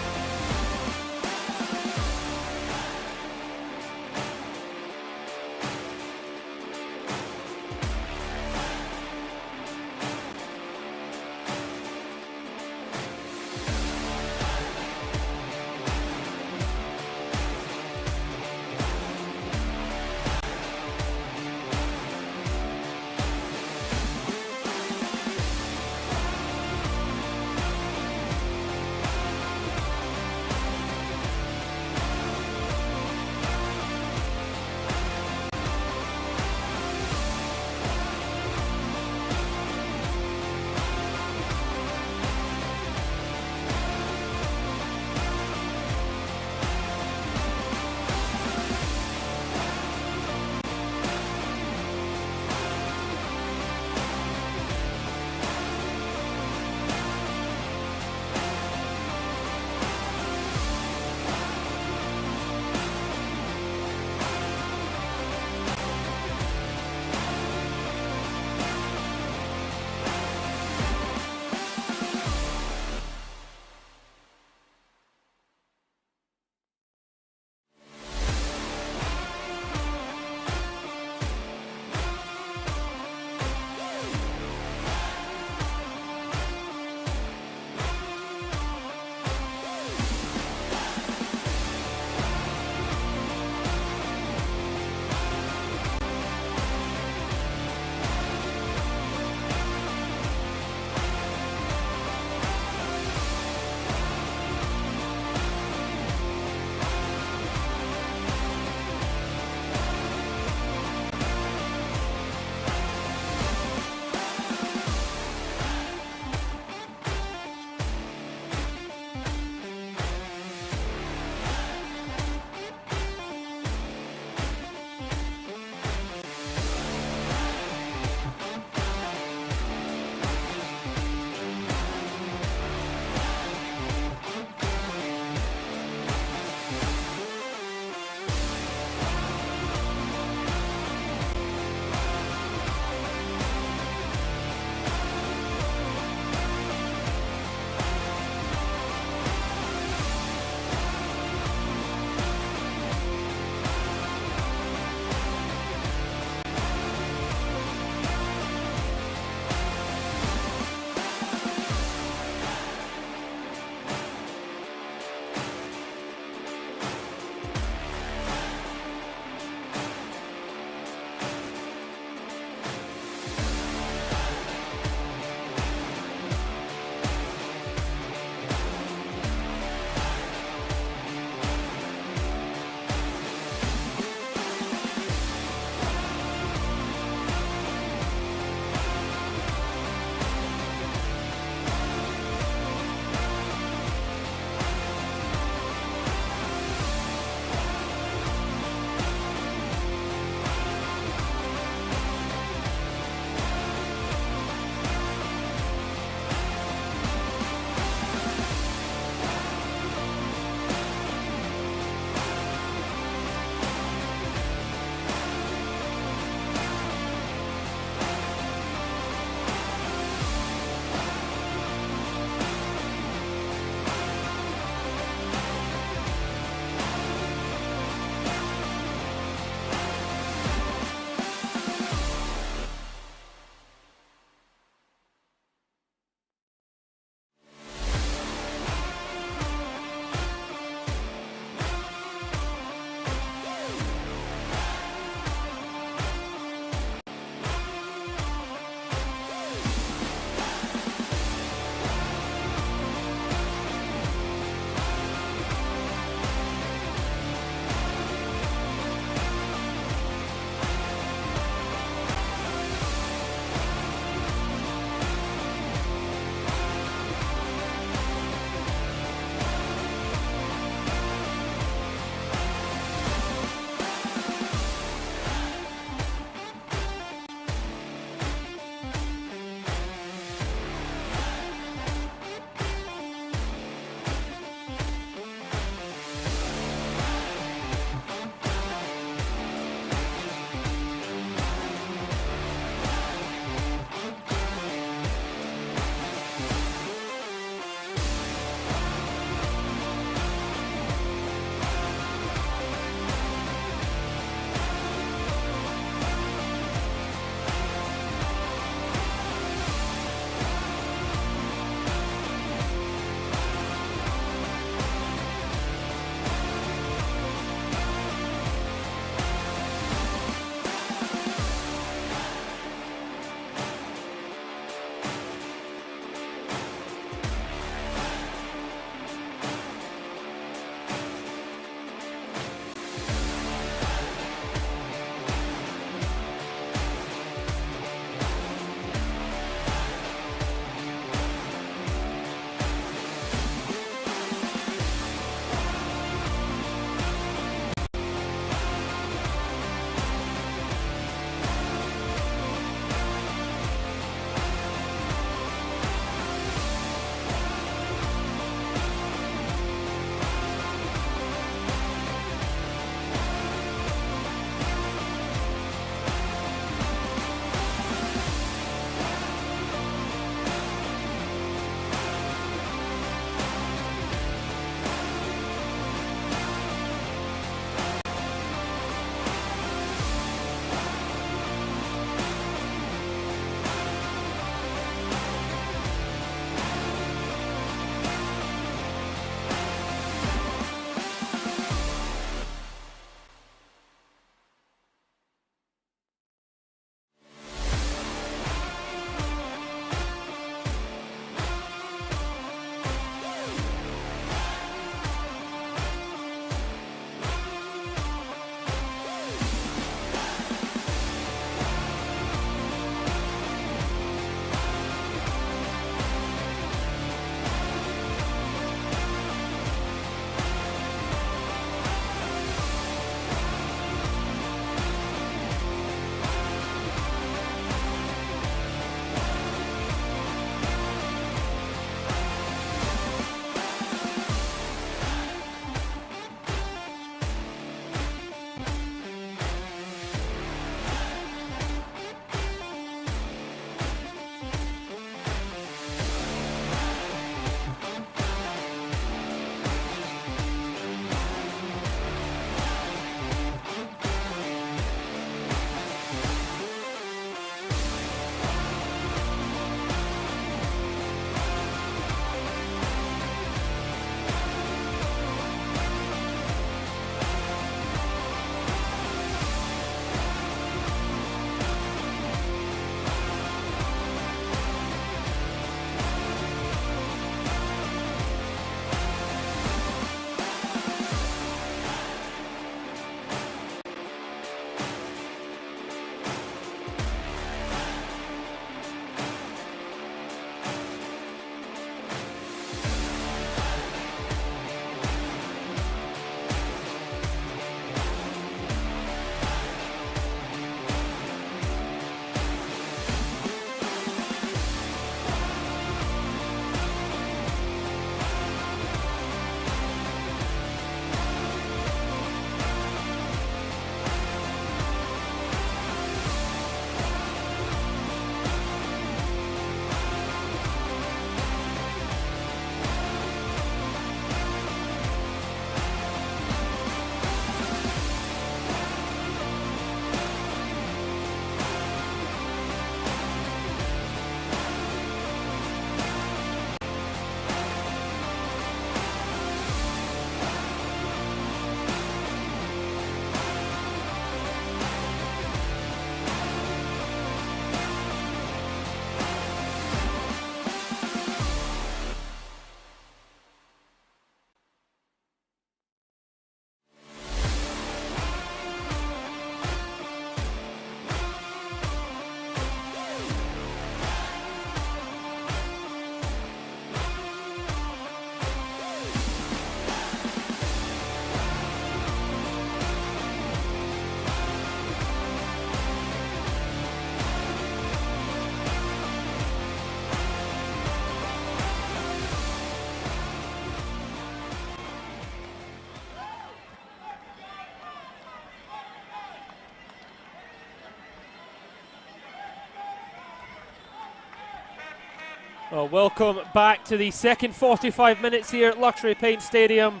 Well, welcome back to the second 45 minutes here at Luxury Paint Stadium.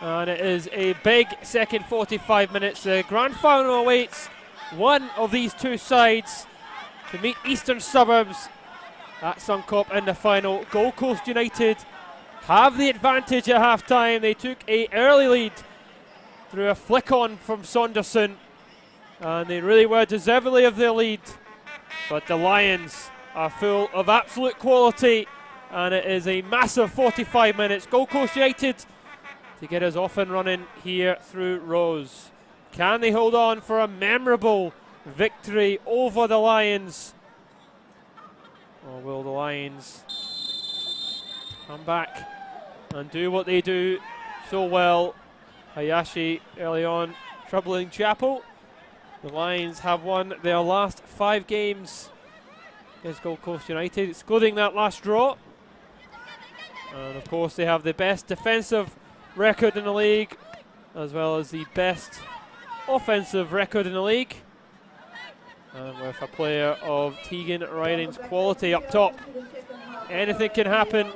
And it is a big second 45 minutes. The grand final awaits one of these two sides to meet Eastern Suburbs at Suncorp in the final. Gold Coast United have the advantage at half-time. They took an early lead through a flick-on from Saunderson, and they really were deservedly of their lead. But the Lions are full of absolute quality, and it is a massive 45 minutes. Gold Coast United to get us off and running here through Rose. Can they hold on for a memorable victory over the Lions? Or will the Lions come back and do what they do so well? Hayashi early on troubling Chapel. The Lions have won their last 5 games against Gold Coast United, excluding that last draw. And of course they have the best defensive record in the league, as well as the best offensive record in the league. And with a player of Tegan Riding's quality up top, anything can happen.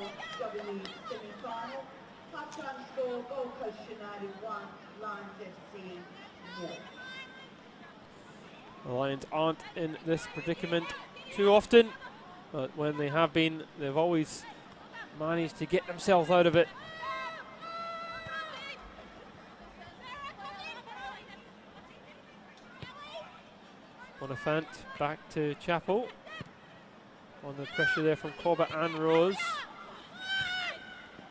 The Lions aren't in this predicament too often, but when they have been, they've always managed to get themselves out of it. Bonifant back to Chapel. On the pressure there from Corbett and Rose.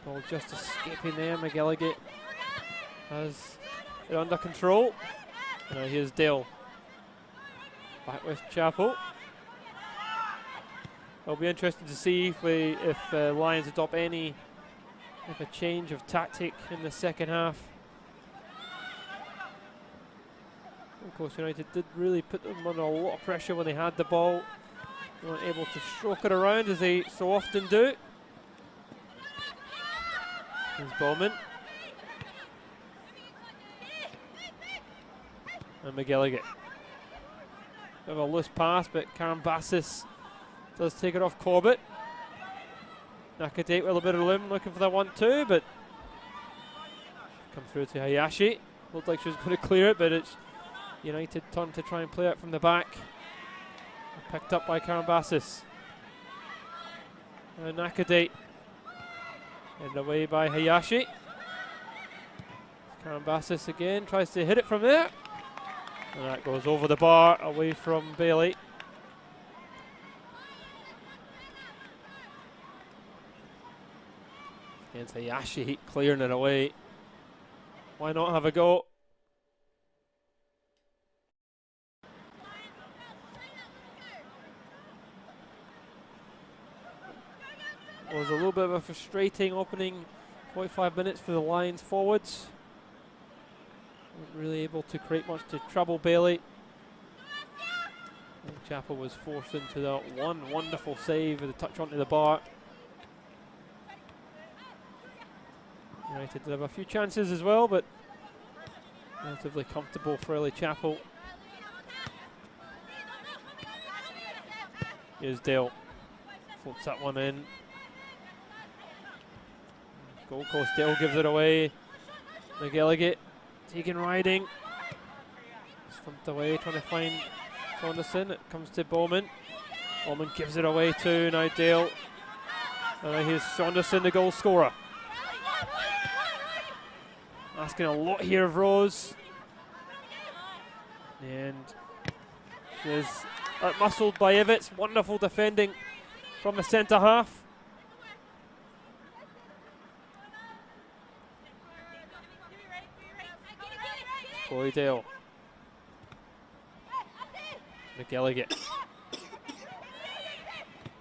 Ball just escaping there. McGilligan has it under control. Now here's Dale. Back with Chapel. It'll be interesting to see if Lions adopt any of a change of tactic in the second half. Of course, United did really put them under a lot of pressure when they had the ball. They weren't able to stroke it around as they so often do. Here's Bowman. And McGilligan. Bit of a loose pass, but Karambassis does take it off Corbett. Nakadate with a bit of room, looking for that 1-2, but come through to Hayashi. Looked like she was going to clear it, but it's United turn to try and play it from the back. Picked up by Karambassis. And Nakadate. And away by Hayashi. Karambassis again, tries to hit it from there. And that goes over the bar, away from Bailey. Against Hayashi, clearing it away. Why not have a go? It was a little bit of a frustrating opening 45 minutes for the Lions forwards. Weren't really able to create much to trouble Bailey. And Chapel was forced into that one wonderful save with a touch onto the bar. United did have a few chances as well, but relatively comfortable for early Chapel. Here's Dale. Floats that one in. Gold Coast Dale gives it away. McGilligan taking Riding. Stumped away, trying to find Saunderson. It comes to Bowman. Bowman gives it away to now Dale. And here's Saunderson, the goal scorer. Asking a lot here of Rose. And she is outmuscled by Ivets. Wonderful defending from the centre half. Boydale. McGilligan.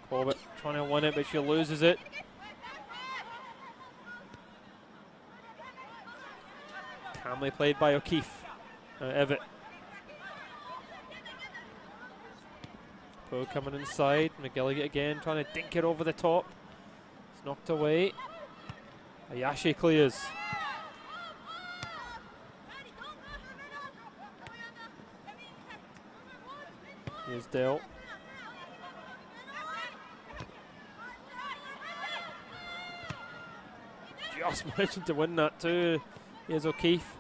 Corbett trying to win it, but she loses it. Calmly played by O'Keefe. Evatt. Poe coming inside. McGilligan again trying to dink it over the top. It's knocked away. Hayashi clears. Here's Dale. just managing to win that too. Here's O'Keefe.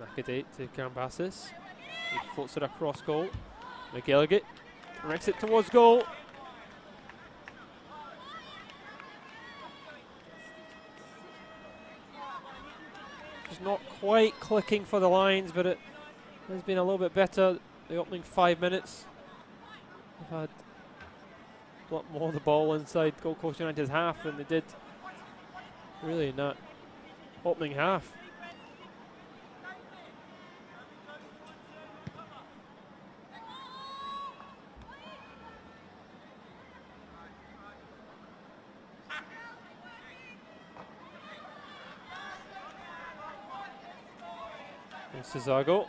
Nakadate to Cambasis. He floats it across goal. McGilligan directs it towards goal. Just not quite clicking for the lines, but it has been a little bit better the opening 5 minutes. They've had a lot more of the ball inside Gold Coast United's half than they did really in that opening half. Cezago,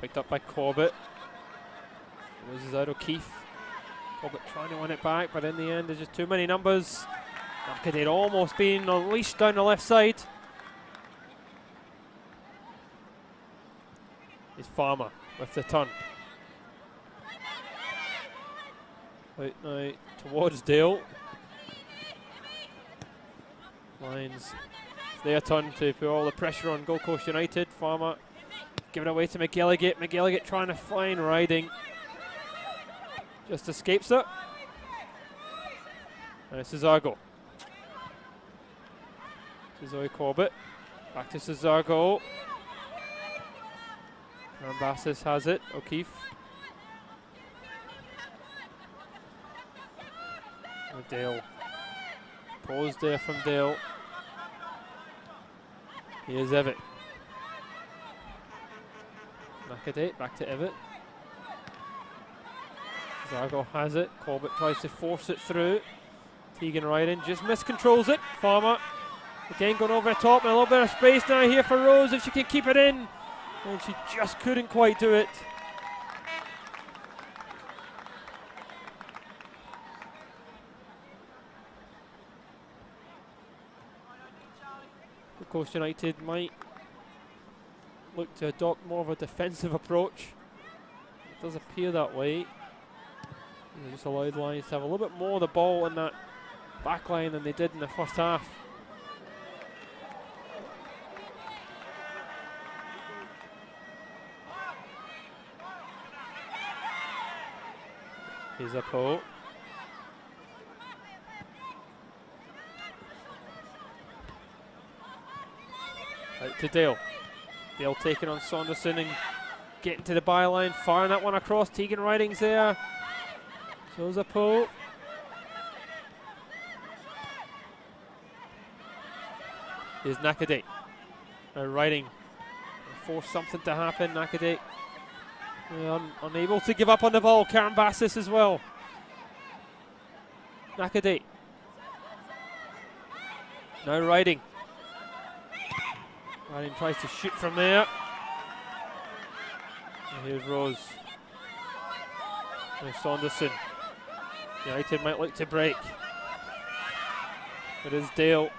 picked up by Corbett. Loses out O'Keefe. Corbett trying to win it back, but in the end there's just too many numbers. Nakadate almost being unleashed down the left side. It's Farmer with the turn. Out now towards Dale. Lions. Their turn to put all the pressure on Gold Coast United. Farmer giving it away to McGilligan. McGilligan trying to find Riding. Just escapes it. And it's Cezago. Zoe Corbett. Back to Cezago. Cambasis has it. O'Keefe. And Dale. Pause there from Dale. Here's Evatt. Nakadate back to Evatt. Zago has it. Corbett tries to force it through. Tegan Riding just miscontrols it. Farmer again going over the top and a little bit of space now here for Rose if she can keep it in. And she just couldn't quite do it. Coast United might look to adopt more of a defensive approach. It does appear that way. They just allowed Lions to have a little bit more of the ball in that back line than they did in the first half. Here's a Poe. Out to Dale. Dale taking on Saunderson and getting to the byline, firing that one across. Tegan Riding's there. So's a Poe. Here's Nakadate. Now Riding. Force something to happen. Nakadate unable to give up on the ball. Karen Bassis as well. Nakadate. Now Riding. Riding tries to shoot from there. And here's Rose. And Saunderson. United might look to break. It is Dale.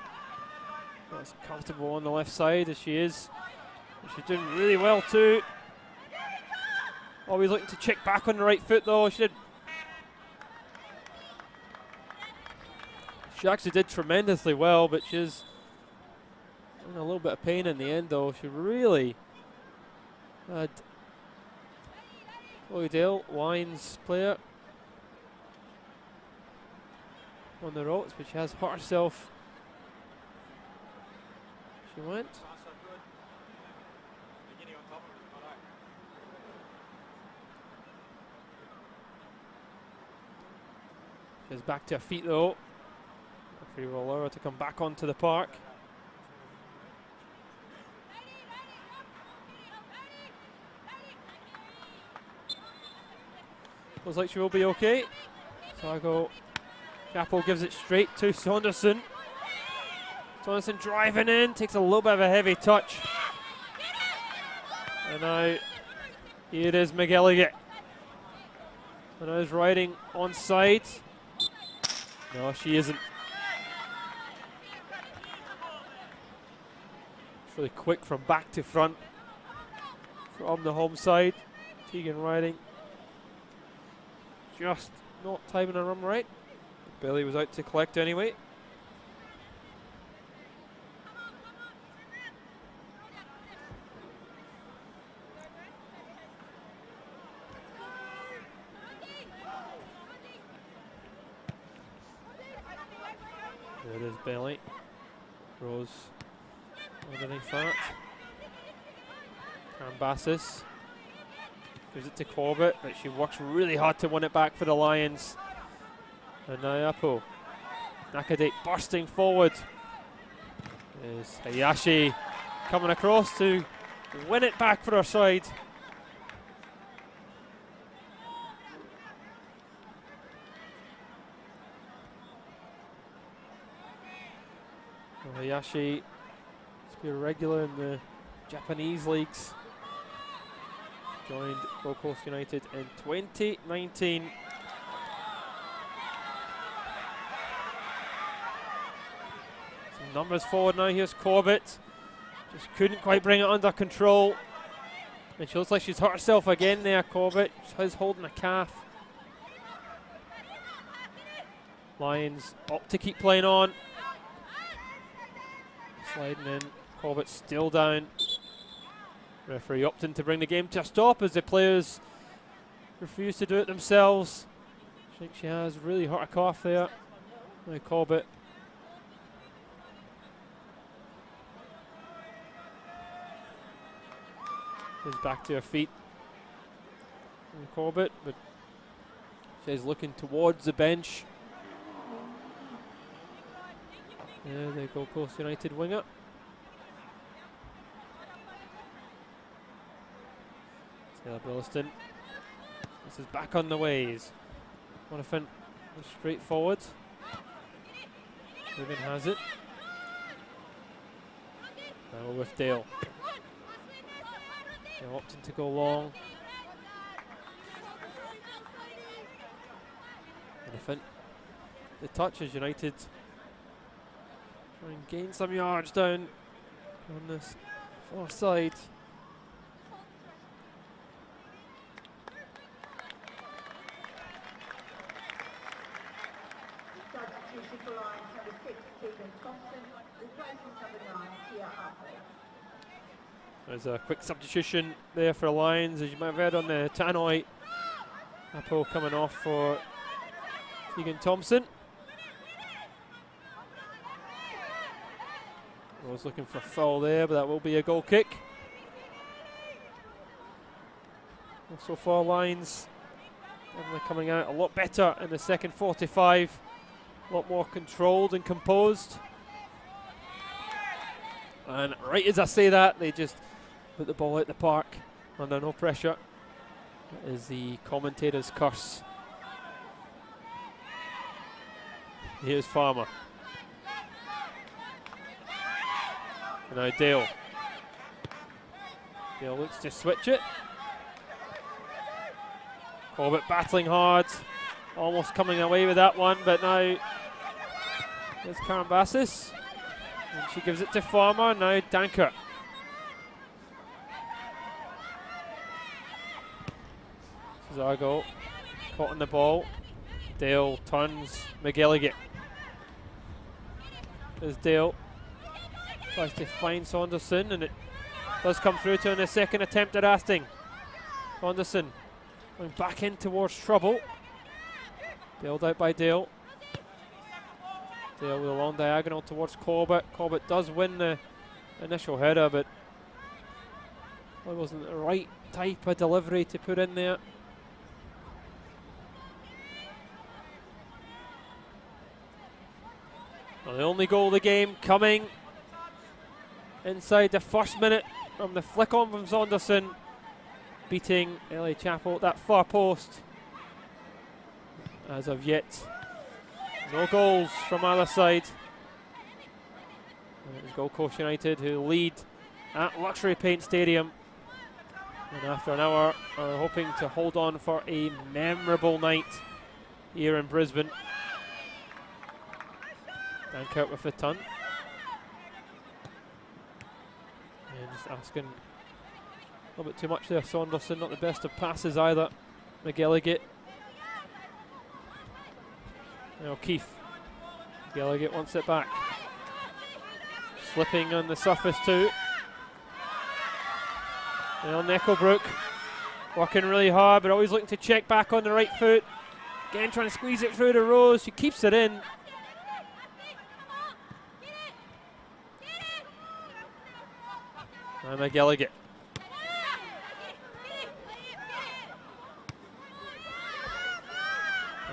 That's comfortable on the left side as she is. She's doing really well too. Always looking to check back on the right foot though. She actually did tremendously well, but she's in a little bit of pain in the end though. She really had Chloe Dale, Lions player, on the ropes, but she has hurt herself. She went. She's back to her feet though. Referee will allow her to come back onto the park. Looks like she will be okay. Sago Chapel gives it straight to Saunderson. Saunderson driving in, takes a little bit of a heavy touch. And now here it is McGilligan. And now is Riding onside. No, she isn't. It's really quick from back to front from the home side. Tegan Riding just not timing a run right. Billy was out to collect anyway. There it is, Billy. Rose underneath that. Ambassis gives it to Corbett, but she works really hard to win it back for the Lions. And now Apo. Nakadate bursting forward. Is Hayashi coming across to win it back for her side. Well, Hayashi has been a regular in the Japanese leagues. Joined Gold Coast United in 2019. Some numbers forward now. Here's Corbett. Just couldn't quite bring it under control. And she looks like she's hurt herself again there, Corbett. She's holding a calf. Lions opt to keep playing on. Sliding in. Corbett still down. Referee opting to bring the game to a stop as the players refuse to do it themselves. I think she has really hurt a calf there. Now Corbett. Is back to her feet. And Corbett, but she's looking towards the bench. Yeah, the Gold Coast United winger. Taylor Billiston. This is back on the ways. Monifant straight forward. Ruben has it. Now with Dale. They're opting to go long. Monifant. The touch is United. Try and gain some yards down on this far side. Substitution for Lions, number 6, Keegan Thompson, replacing number 9, Tia Hartley. There's a quick substitution there for Lions, as you might have heard on the Tannoy. Apo coming off for Keegan Thompson. I was looking for a foul there, but that will be a goal kick. Well, so far, Lions coming out a lot better in the second 45. A lot more controlled and composed. And right as I say that, they just put the ball out the park under no pressure. That is the commentator's curse. Here's Farmer. And now Dale. Dale looks to switch it. Corbett battling hard. Almost coming away with that one, but now there's Karambassis. And she gives it to Farmer. Now Danker. This is our goal. Caught on the ball. Dale turns. McGilligan. There's Dale. Tries to find Saunderson, and it does come through to in the second attempt at Asting. Saunderson going back in towards trouble. Bailed out by Dale. Dale with a long diagonal towards Corbett. Corbett does win the initial header, but it wasn't the right type of delivery to put in there. Well, the only goal of the game coming inside the first minute from the flick on from Saunderson, beating LA Chapel at that far post. As of yet, no goals from either side. And it's Gold Coast United who lead at Luxury Paint Stadium. And after an hour, are hoping to hold on for a memorable night here in Brisbane. Dankert with the ton. And just asking a little bit too much there. Saunderson, not the best of passes either. McGilligan. O'Keefe. Gallagher wants it back. Slipping on the surface too. Necklebrook working really hard, but always looking to check back on the right foot. Again, trying to squeeze it through to Rose. She keeps it in. And Gallagher.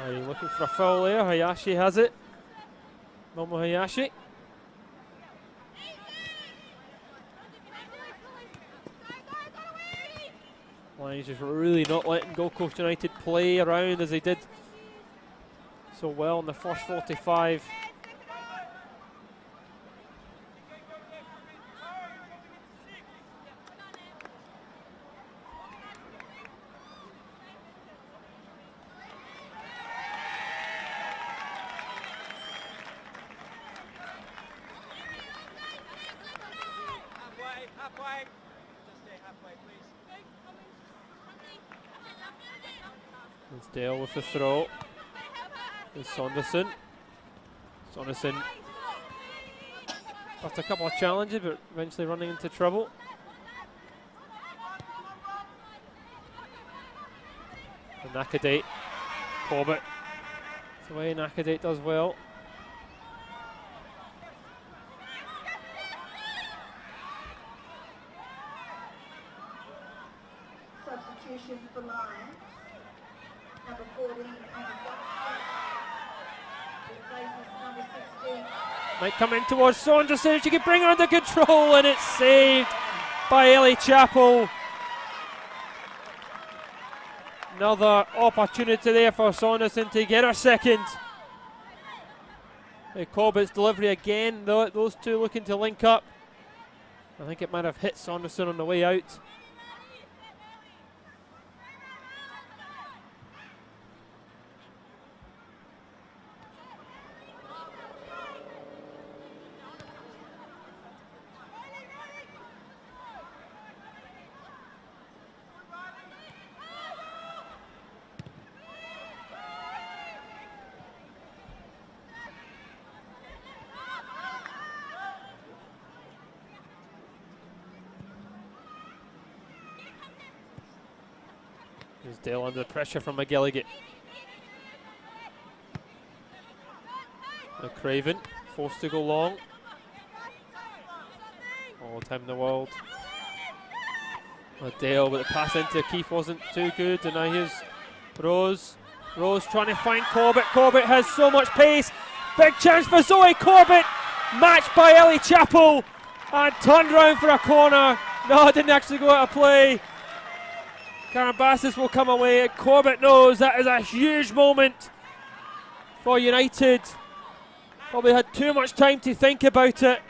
Are you looking for a foul there? Hayashi has it. Momo Hayashi. Lions just really not letting Gold Coast United play around as they did so well in the first 45. Halfway. Just stay halfway, please. It's Dale with the throw. It's Saunderson. Saunderson got a couple of challenges, but eventually running into trouble. And Nakadate, Corbett. That's the way Nakadate does well. Substitution for Lions. Number 14, replaces number 16. Might come in towards Saunderson. She can bring her under control, and it's saved by Ellie Chappell. Another opportunity there for Saunderson to get her second. Corbett's delivery again, those two looking to link up. I think it might have hit Saunderson on the way out. Here's Dale under pressure from McGilligan. Craven forced to go long. All the time in the world. Dale, but the pass into Keith wasn't too good. And now here's Rose. Rose trying to find Corbett. Corbett has so much pace. Big chance for Zoe Corbett. Matched by Ellie Chappell. And turned round for a corner. No, it didn't actually go out of play. Karen Bassis will come away. Corbett knows that is a huge moment for United. Probably had too much time to think about it.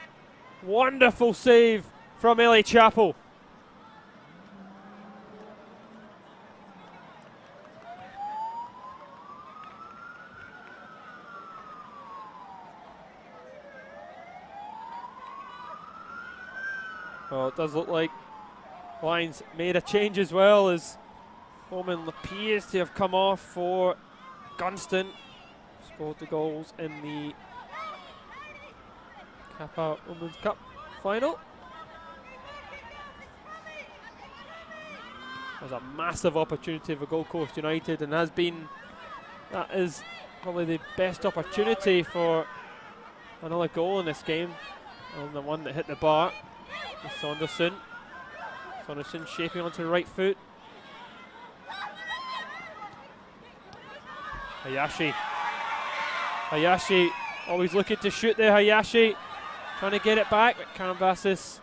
Wonderful save from Ellie Chappell. Well, it does look like Lions made a change as well, as Bowman appears to have come off for Gunston. Scored the goals in the Kappa Women's Cup final. There's a massive opportunity for Gold Coast United, and that is probably the best opportunity for another goal in this game, and the one that hit the bar with Saunderson. Saunderson shaping onto the right foot. Hayashi always looking to shoot there. Hayashi trying to get it back, but Karambassis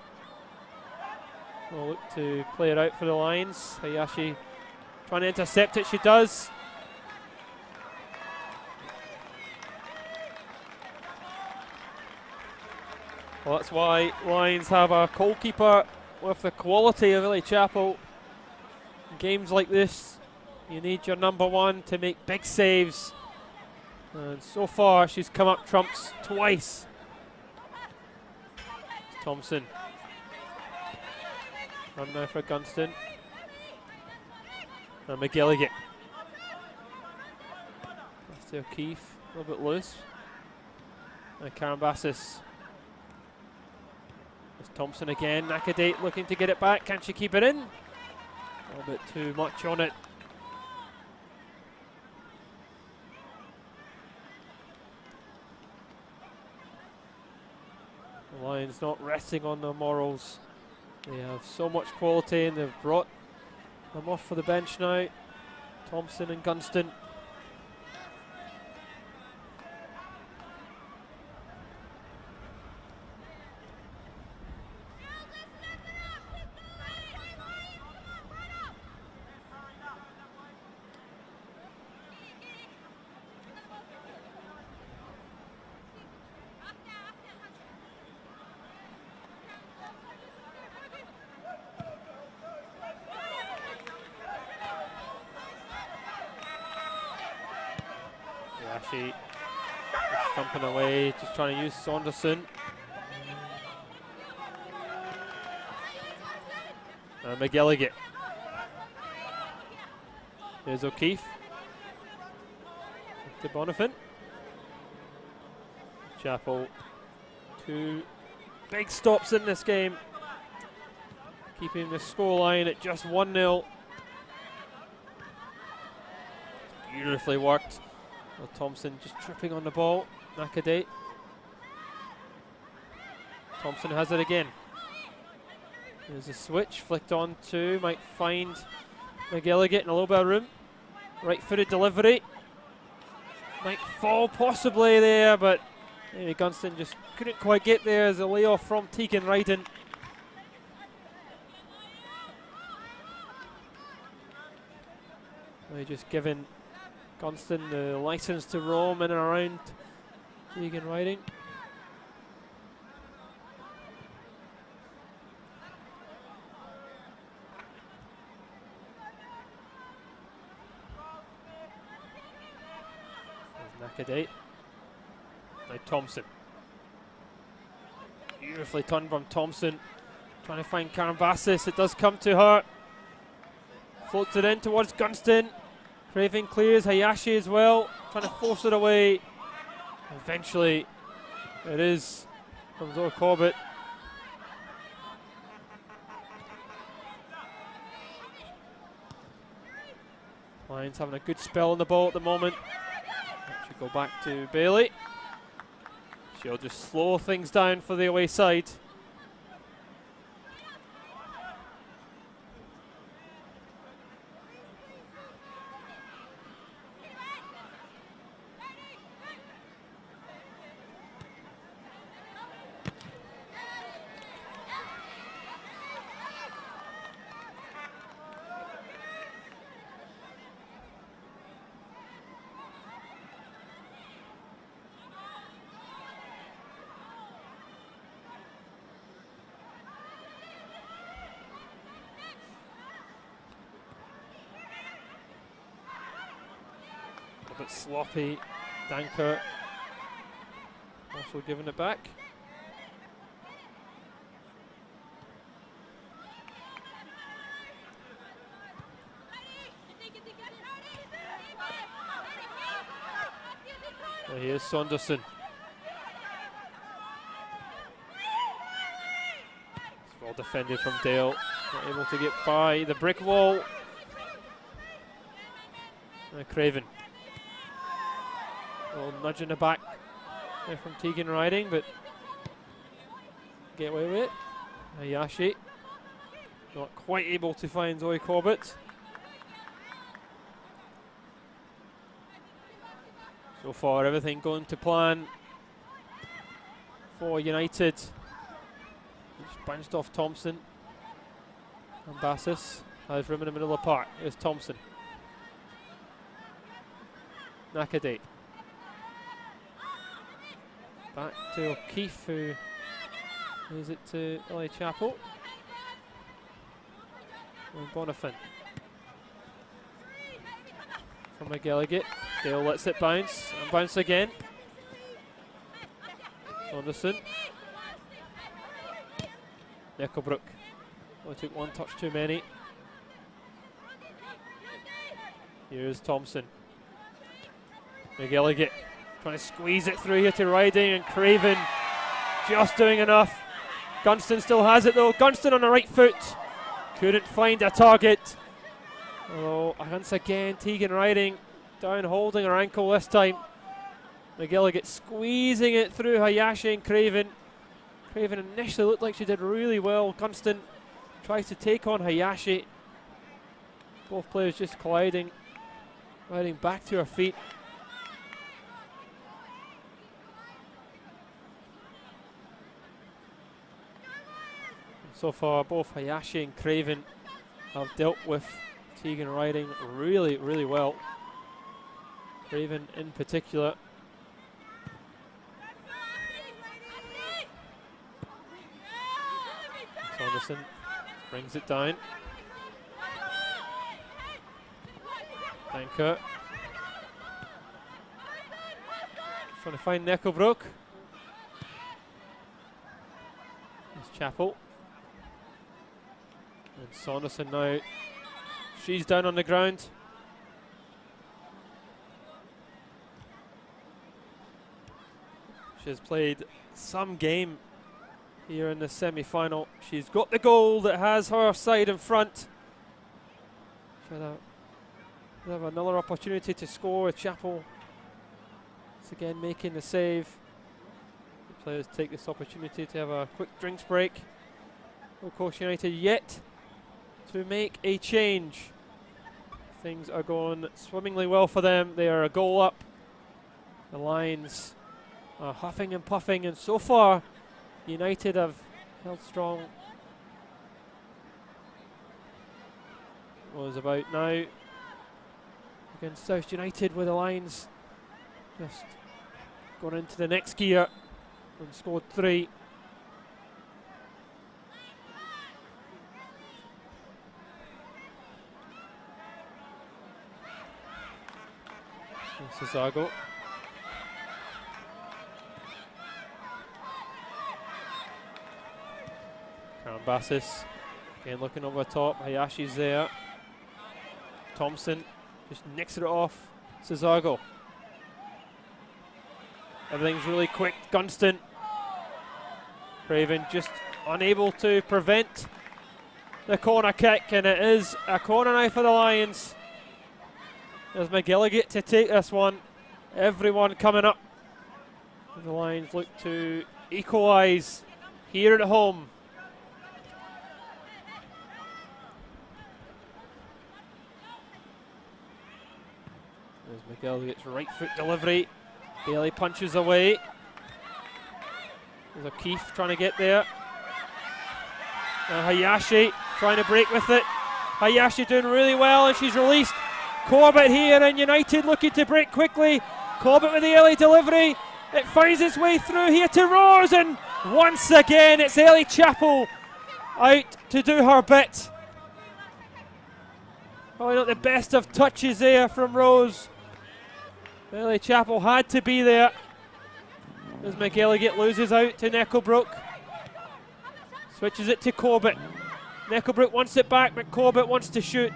will look to play it out for the Lions. Hayashi trying to intercept it, she does. Well, that's why Lions have a goalkeeper with the quality of Ellie Chappell. In games like this, you need your number one to make big saves. And so far, she's come up trumps twice. It's Thompson. Run now for Gunston. And McGilligan. That's to O'Keefe. A little bit loose. And Karambassis. It's Thompson again. Nakadate looking to get it back. Can she keep it in? A little bit too much on it. The Lions not resting on their morals. They have so much quality and they've brought them off for the bench now. Thompson and Gunston. Yashi just thumping away, just trying to use Saunderson. And McGilligan. Here's O'Keefe. To Bonifant. Chapel. 2 big stops in this game. Keeping the scoreline at just 1-0. Beautifully worked. Well, Thompson just tripping on the ball. Nakadate. Thompson has it again. There's a switch, flicked on to, might find McGilligan in a little bit of room. Right-footed delivery. Might fall possibly there, but maybe Gunston just couldn't quite get there as a layoff from Tegan Ryden. They're just giving Gunston the license to roam in and around Tegan Ryden. Nakadate. Now Thompson. Beautifully turned from Thompson. Trying to find Karambassis. It does come to her. Floats it in towards Gunston. Craven clears. Hayashi as well. Trying to force it away. Eventually it is from Zoe Corbett. Lions having a good spell on the ball at the moment. Should go back to Bailey. She'll just slow things down for the away side. A bit sloppy. Danker also giving it back. Well, here's Saunderson. It's well defended from Dale. Not able to get by the brick wall. Craven. Well, nudging the back there from Tegan Riding, but get away with it. Hayashi not quite able to find Zoe Corbett. So far, everything going to plan for United. Just bounced off Thompson. And Bassis has room in the middle of the park. Here's Thompson. Nakadate. Back to O'Keefe, who is it to LA Chapel. And Bonifant. From McGilligan. Dale lets it bounce, and bounce again. Saunderson. Nickelbrook. Only took one touch too many. Here's Thompson. McGilligan. Trying to squeeze it through here to Riding, and Craven just doing enough. Gunston still has it though. Gunston on the right foot. Couldn't find a target. Although, once again, Tegan Riding down holding her ankle this time. McGilligan squeezing it through Hayashi and Craven. Craven initially looked like she did really well. Gunston tries to take on Hayashi. Both players just colliding. Riding back to her feet. So far, both Hayashi and Craven have dealt with Tegan Riding really, really well. Craven in particular. Saunderson brings it down. Anchor. Trying to find Necklebrook. There's Chapel. And Saunderson now. She's down on the ground. She has played some game here in the semi-final. She's got the goal that has her side in front. She'll have another opportunity to score with Chapel. Once again making the save. The players take this opportunity to have a quick drinks break. Gold Coast United yet to make a change. Things are going swimmingly well for them. They are a goal up. The Lions are huffing and puffing, and so far United have held strong. Was about now against South United, with the Lions just going into the next gear and scored 3. Zago. Karambassis again looking over the top. Hayashi's there. Thompson just nicks it off. Zago. Everything's really quick. Gunston. Craven just unable to prevent the corner kick, and it is a corner now for the Lions. There's McGilligan to take this one. Everyone coming up. The Lions look to equalise here at home. There's McGilligan's right foot delivery. Bailey punches away. There's O'Keefe trying to get there. Hayashi trying to break with it. Hayashi doing really well, and she's released. Corbett here, and United looking to break quickly. Corbett with the early delivery. It finds its way through here to Rose, and once again it's Ellie Chapel out to do her bit. Probably not the best of touches there from Rose. Ellie Chapel had to be there as McGilligan loses out to Necklebrook. Switches it to Corbett. Necklebrook wants it back, but Corbett wants to shoot,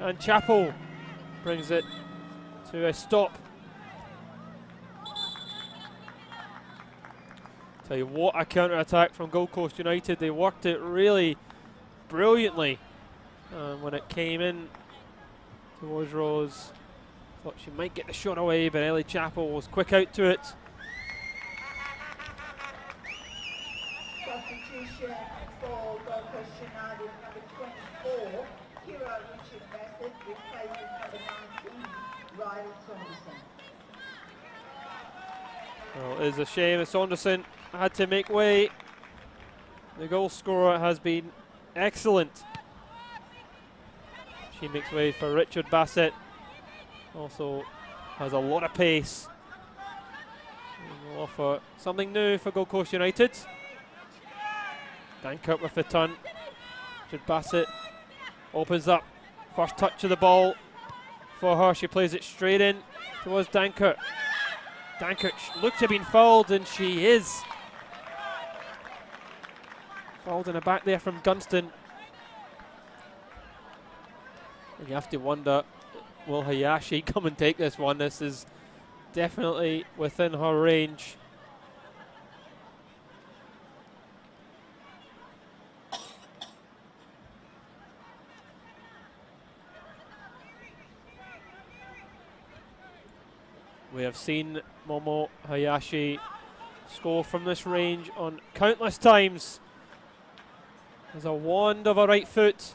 and Chapel brings it to a stop. Tell you what, a counter-attack from Gold Coast United. They worked it really brilliantly when it came in towards Rose. Thought she might get the shot away, but Ellie Chapel was quick out to it. Substitution for Gold Coast United, number 24, Kira Richard Bassett, replaces number 19, Riley Saunderson. Well, it is a shame as Saunderson had to make way. The goal scorer has been excellent. She makes way for Richard Bassett. Also has a lot of pace. And will offer something new for Gold Coast United. Dankert with the turn. Richard Bassett opens up. First touch of the ball for her. She plays it straight in towards Dankert. Dankert looked to have been fouled, and she is. Fouled in the back there from Gunston. And you have to wonder, will Hayashi come and take this one? This is definitely within her range. We have seen Momo Hayashi score from this range on countless times. There's a wand of a right foot.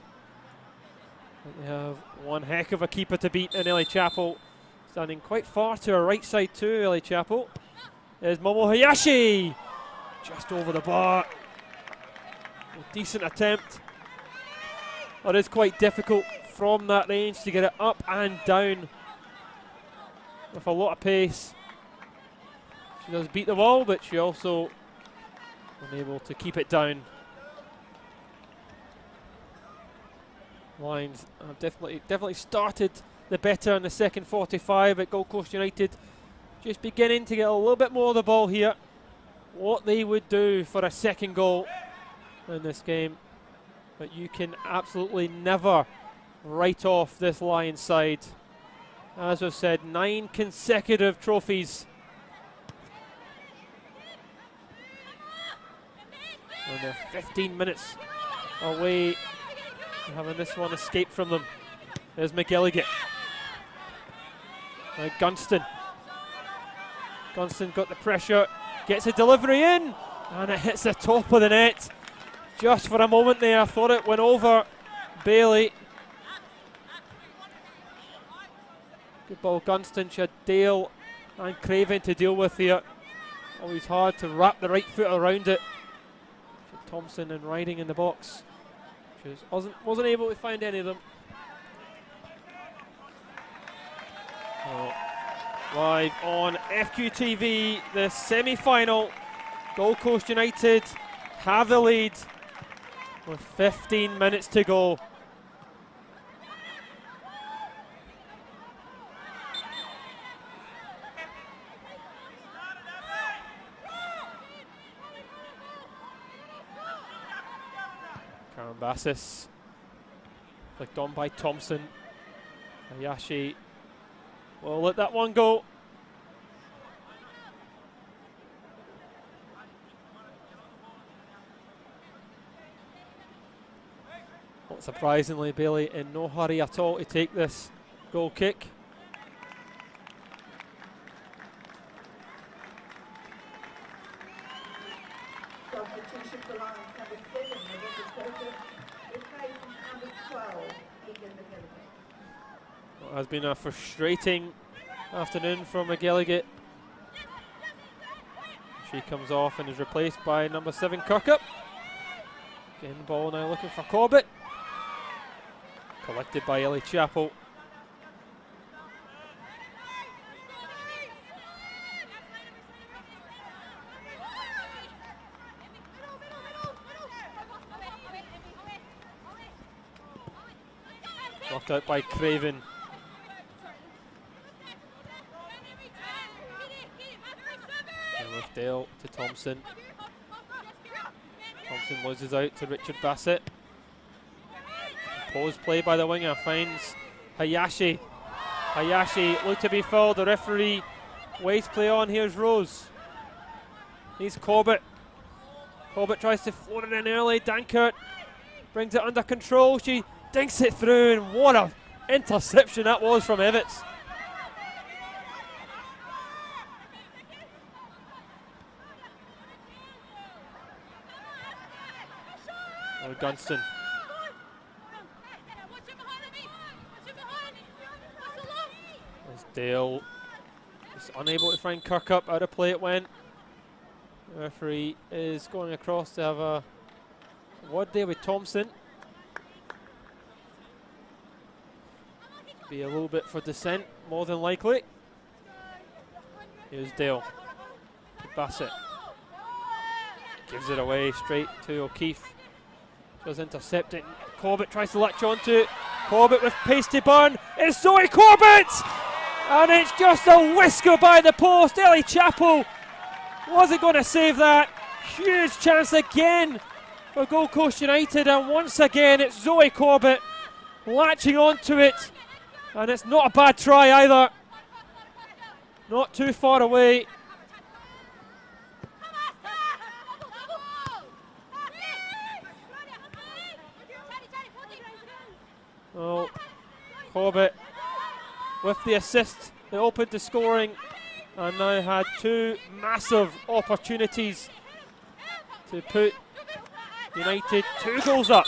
They have one heck of a keeper to beat in Ellie Chapel. Standing quite far to her right side too, Ellie Chapel. There's Momo Hayashi! Just over the bar. A decent attempt. It is quite difficult from that range to get it up and down with a lot of pace. She does beat the wall, but she also unable to keep it down. Lions have definitely started the better in the second 45 at Gold Coast United. Just beginning to get a little bit more of the ball here. What they would do for a second goal in this game. But you can absolutely never write off this Lions side. As we've said, 9 consecutive trophies. And they're 15 minutes away from having this one escape from them. There's McGilligan. Now Gunston. Gunston got the pressure, gets a delivery in, and it hits the top of the net. Just for a moment there, I thought it went over Bailey. Good ball, Gunston. She had Dale and Craven to deal with here. Always hard to wrap the right foot around it. She had Thompson and Riding in the box. She wasn't able to find any of them. Live on FQTV, the semi-final. Gold Coast United have the lead with 15 minutes to go. Karen Bassis flicked on by Thompson. Hayashi will let that one go. Not surprisingly, Bailey in no hurry at all to take this goal kick. Substitution for Lions number 7, November Coulter, replacing number 12, Egan McGilligan. It has been a frustrating afternoon for McGilligan. She comes off and is replaced by number 7, Kirkup. Again, the ball now looking for Corbett. Collected by Ellie Chapel. Knocked out by Craven. And with Dale to Thompson. Thompson loses out to Richard Bassett. Pose play by the winger finds Hayashi. Hayashi looked to be fouled. The referee waits play on. Here's Rose. He's Corbett. Corbett tries to float it in early. Dankert brings it under control. She dinks it through, and what a interception that was from Evans. Oh, Gunston. As Dale is unable to find Kirkup, out of play it went. The referee is going across to have a word there with Thompson. Be a little bit for dissent, more than likely. Here's Dale to Bassett. Gives it away straight to O'Keefe. Does intercept it. Corbett tries to latch onto it. Corbett with pace to burn. It's Zoe Corbett! And it's just a whisker by the post. Ellie Chapel wasn't going to save that. Huge chance again for Gold Coast United. And once again, it's Zoe Corbett latching onto it. And it's not a bad try either. not too far away. Oh, Corbett with the assist, they opened to scoring and now had two massive opportunities to put United 2 goals up.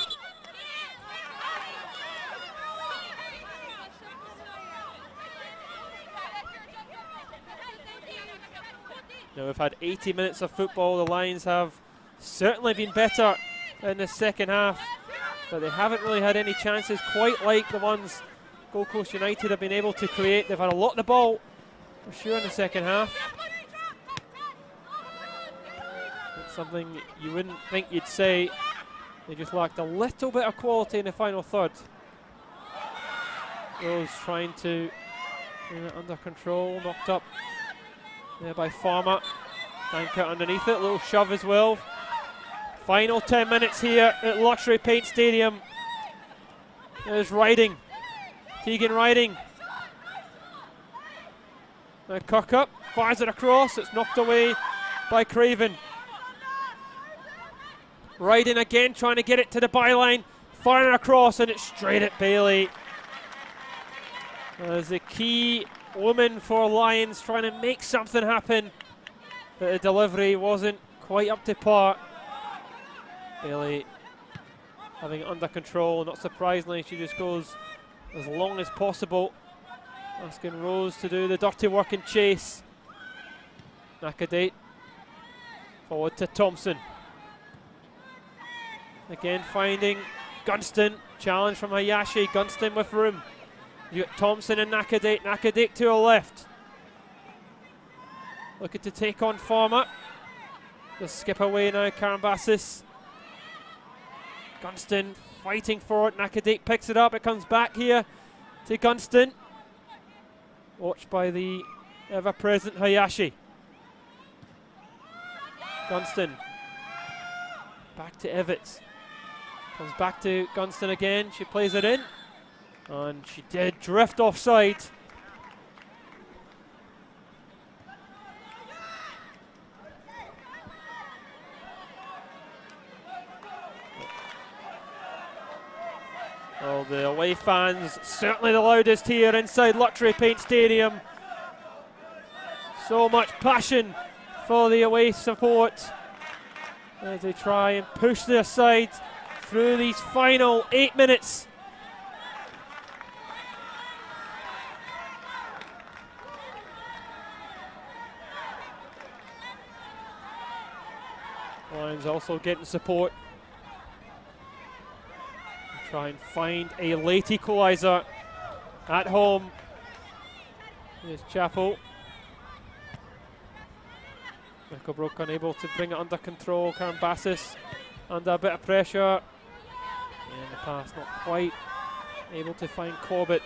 Now we've had 80 minutes of football. The Lions have certainly been better in the second half, but they haven't really had any chances quite like the ones Gold Coast United have been able to create. They've had a lot of the ball, for sure, in the second half. It's something you wouldn't think you'd say. They just lacked a little bit of quality in the final third. Rose trying to bring it under control, knocked up there by Farmer. Dankert underneath it, a little shove as well. Final 10 minutes here at Luxury Paint Stadium. There's Riding, Tegan Riding. Now Kirkup fires it across, it's knocked away by Craven. Riding again, trying to get it to the byline, firing it across, and it's straight at Bailey. As a key woman for Lions, trying to make something happen, but the delivery wasn't quite up to par. Bailey having it under control, not surprisingly, she just goes as long as possible, asking Rose to do the dirty work and chase. Nakadate forward to Thompson. Again finding Gunston, challenge from Hayashi, Gunston with room. You got Thompson and Nakadate, Nakadate to her left. Looking to take on Farmer. Just skip away now, Karambassis. Gunston fighting for it, Nakadate picks it up, it comes back here to Gunston. Watched by the ever-present Hayashi. Gunston. Back to Evans. Comes back to Gunston again, she plays it in. And she did drift offside. Well, the away fans, certainly the loudest here inside Luxury Paint Stadium. So much passion for the away support as they try and push their side through these final 8 minutes. Lions also getting support. Try and find a late equaliser at home. Here's Chappell. Micklebrook unable to bring it under control. Karambassis under a bit of pressure. And the pass not quite able to find Corbett.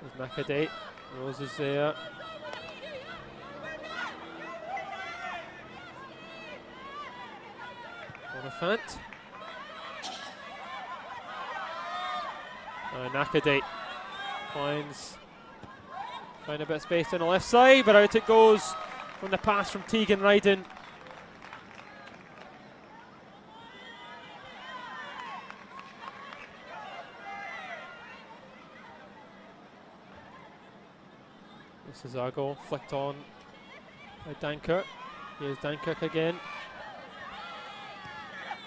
There's Nakadate. Rose is there. Oliphant. Nakadate finds a bit of space on the left side, but out it goes from the pass from Tegan Ryden. This is Argo, flicked on by Dankirk. Here's Dankirk again.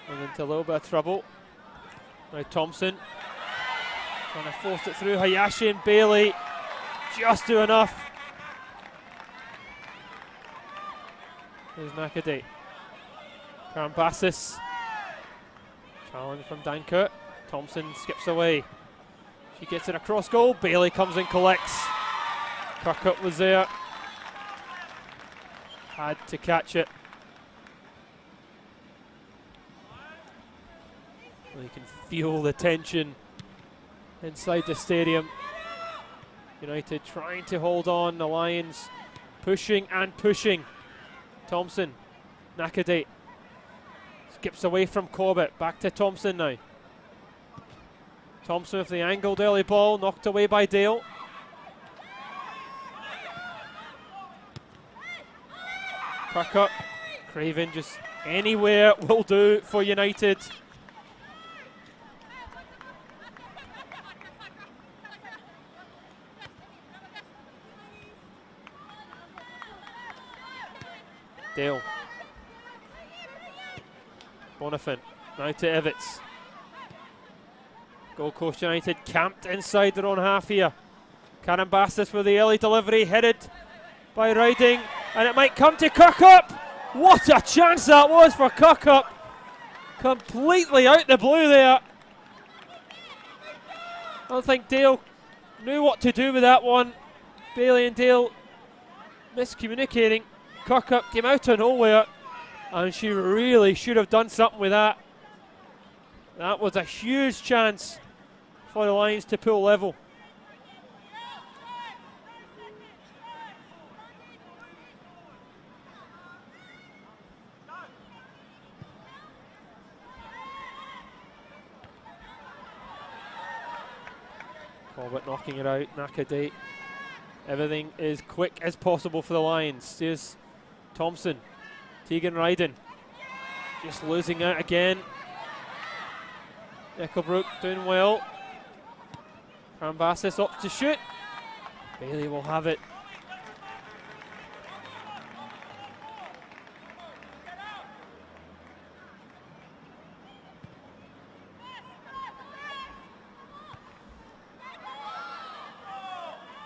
And into a little bit of trouble. Now Thompson trying to force it through. Hayashi and Bailey just do enough. There's Nakadate. Karambassis. Challenge from Dankirk. Thompson skips away. She gets it across goal. Bailey comes and collects. Kirkup was there. Had to catch it. Well, you can feel the tension inside the stadium. United trying to hold on. The Lions pushing and pushing. Thompson, Nakadate skips away from Corbett. Back to Thompson now. Thompson with the angled early ball, knocked away by Dale. Kirkup, Craven, just anywhere will do for United. Dale. Bonifant, now to Evans. Gold Coast United camped inside their own half here. Karambassis with the early delivery, headed by Riding, and it might come to Kirkup. What a chance that was for Kirkup. Completely out the blue there. I don't think Dale knew what to do with that one. Bailey and Dale miscommunicating. Kirkup came out of nowhere, and she really should have done something with that. That was a huge chance for the Lions to pull level. Corbett knocking it out, Nakadate. Everything is quick as possible for the Lions. Here's Thompson, Tegan Ryden, just losing out again. Eckelbrook doing well. Karambassis up to shoot. Bailey will have it.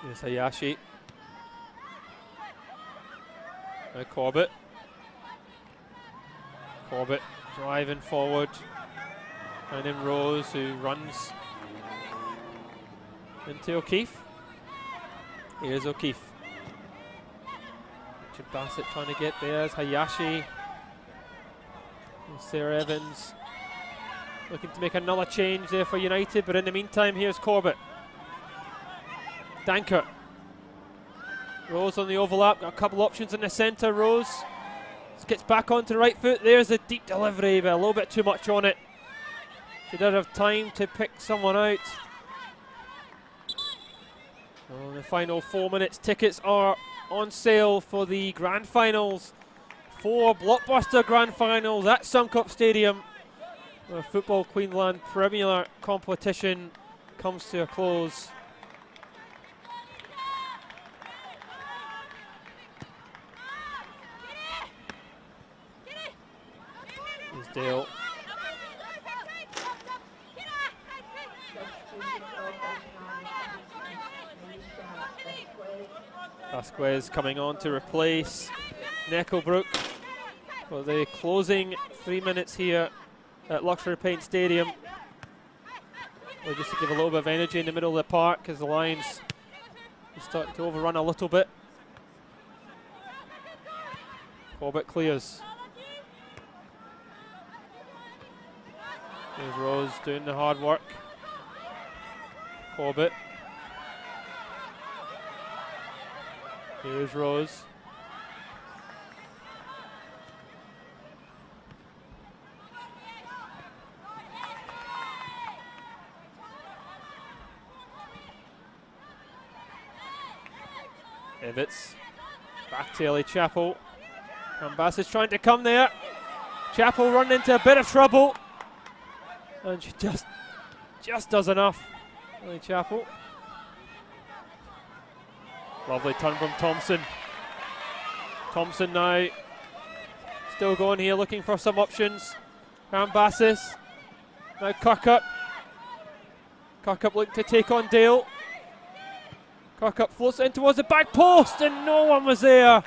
Here's Hayashi. Now Corbett. Corbett driving forward. And then Rose, who runs into O'Keefe. Here's O'Keefe. Richard Bassett trying to get there. There's Hayashi. And Sarah Evans looking to make another change there for United, but in the meantime, here's Corbett. Dankert. Rose on the overlap, got a couple options in the centre. Rose gets back onto the right foot. There's a deep delivery, but a little bit too much on it. She did have time to pick someone out. Oh, the final 4 minutes. Tickets are on sale for the grand finals. 4 blockbuster grand finals at Suncorp Stadium. The Football Queensland Premier competition comes to a close. Here's Dale. Vasquez coming on to replace Neckelbrook for the closing 3 minutes here at Luxury Paint Stadium. Well, just to give a little bit of energy in the middle of the park as the Lions start to overrun a little bit. Corbett clears. There's Rose doing the hard work. Corbett. Here's Rose. Evans. Back to Ellie Chappell. Cambass is trying to come there. Chappell running into a bit of trouble. And she just does enough. Ellie Chappell. Lovely turn from Thompson. Thompson now still going here, looking for some options. Karambassis. Now Kirkup. Kirkup looking to take on Dale. Kirkup floats in towards the back post and no one was there.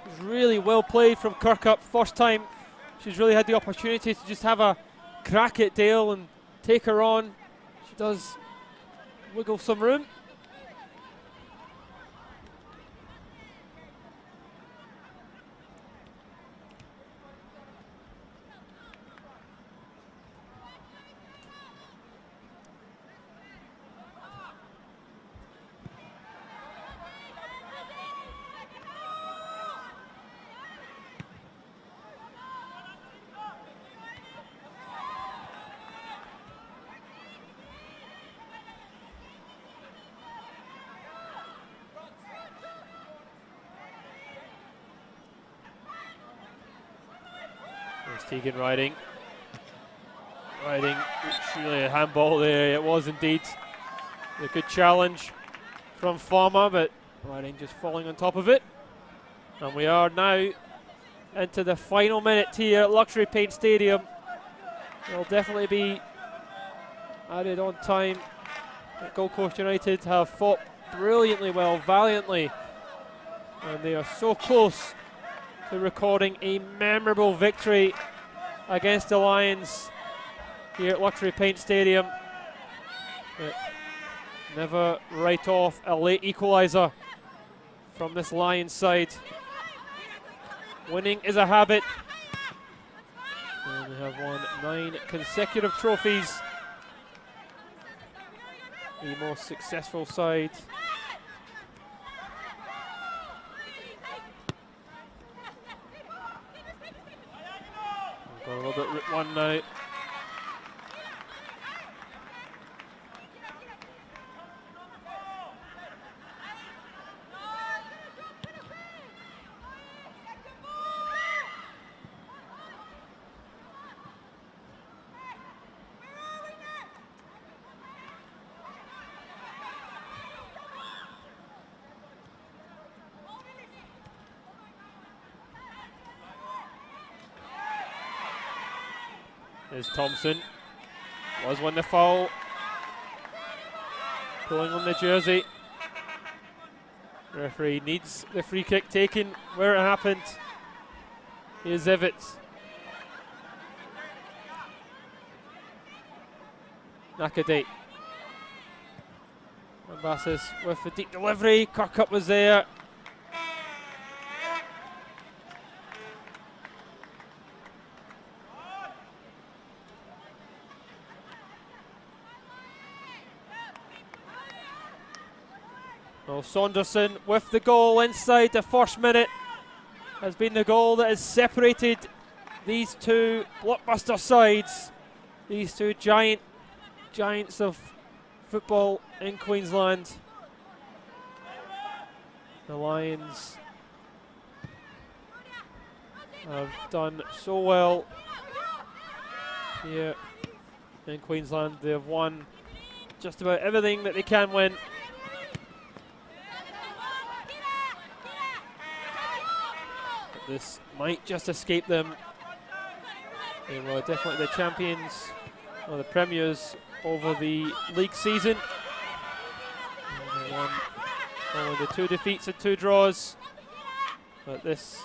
It was really well played from Kirkup. First time she's really had the opportunity to just have a crack at Dale and take her on. She does wiggle some room. There's Tegan Riding. Riding, surely a handball there. It was indeed. A good challenge from Farmer, but Riding just falling on top of it. And we are now into the final minute here at Luxury Paint Stadium. There'll definitely be added on time. Gold Coast United have fought brilliantly well, valiantly, and they are so close to recording a memorable victory against the Lions here at Luxury Paint Stadium. But never write off a late equaliser from this Lions side. Winning is a habit, and they have won 9 consecutive trophies. The most successful side. We've got a little bit Route 1 now. There's Thompson. Was won the foul. Pulling on the jersey. The referee needs the free kick taken where it happened. Here's Evitz. Nakadate. Ambassadors with the deep delivery. Kirkup was there. Well, Saunderson with the goal inside the first minute has been the goal that has separated these two blockbuster sides, these two giants of football in Queensland. The Lions have done so well here in Queensland. They have won just about everything that they can win. This might just escape them. They were definitely the champions, or the premiers, over the league season. And they won only the 2 defeats and 2 draws. But this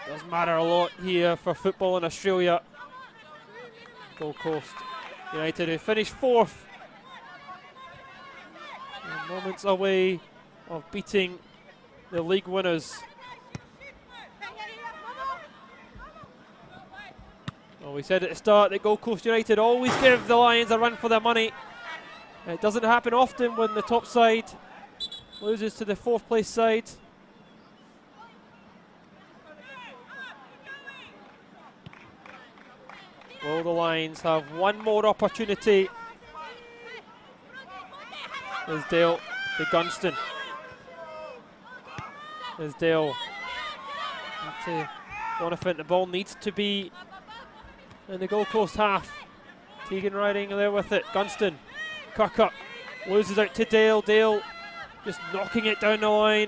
does matter a lot here for football in Australia. Gold Coast United, who finished 4th, and moments away of beating the league winners. Well, we said at the start that Gold Coast United always give the Lions a run for their money. It doesn't happen often when the top side loses to the 4th place side. Will the Lions have one more opportunity? There's Dale to Gunston. There's Dale to Bonifant. The ball needs to be in the Gold Coast half. Tegan Riding there with it. Gunston. Kirkup loses out to Dale. Dale just knocking it down the line.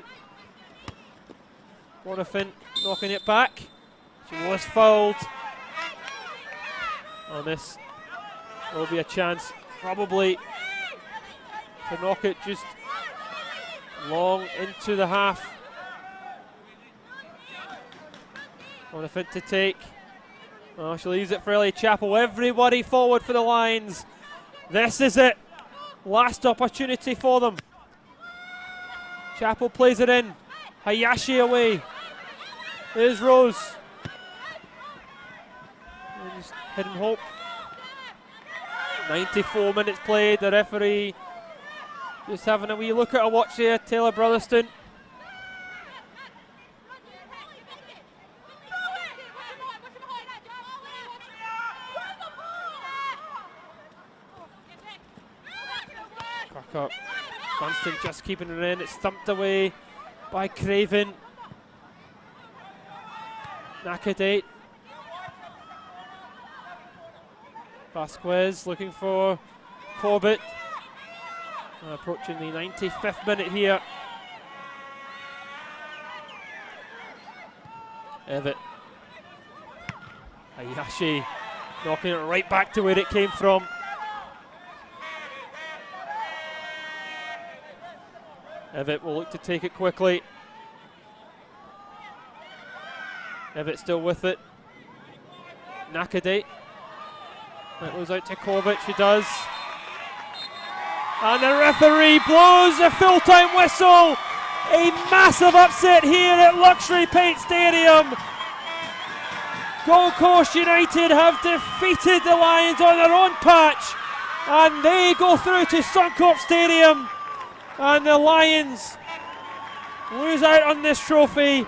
Bonifant knocking it back. She was fouled. And this will be a chance probably to knock it just long into the half. Bonifant to take. Oh, she leaves it for Ellie Chappell. Everybody forward for the Lions. This is it. Last opportunity for them. Chappell plays it in. Hayashi away. There's Rose. Just hidden hope. 94 minutes played. The referee just having a wee look at a watch here. Taylor Brotherston. Kirkup. Constant just keeping it in. It's thumped away by Craven. Nakadate. Vasquez looking for Corbett. Approaching the 95th minute here. Evatt. Hayashi knocking it right back to where it came from. Evatt will look to take it quickly. Evatt still with it. Nakade. That goes out to Corbett, she does. And the referee blows the full-time whistle. A massive upset here at Luxury Paint Stadium. Gold Coast United have defeated the Lions on their own patch, and they go through to Suncorp Stadium, and the Lions lose out on this trophy.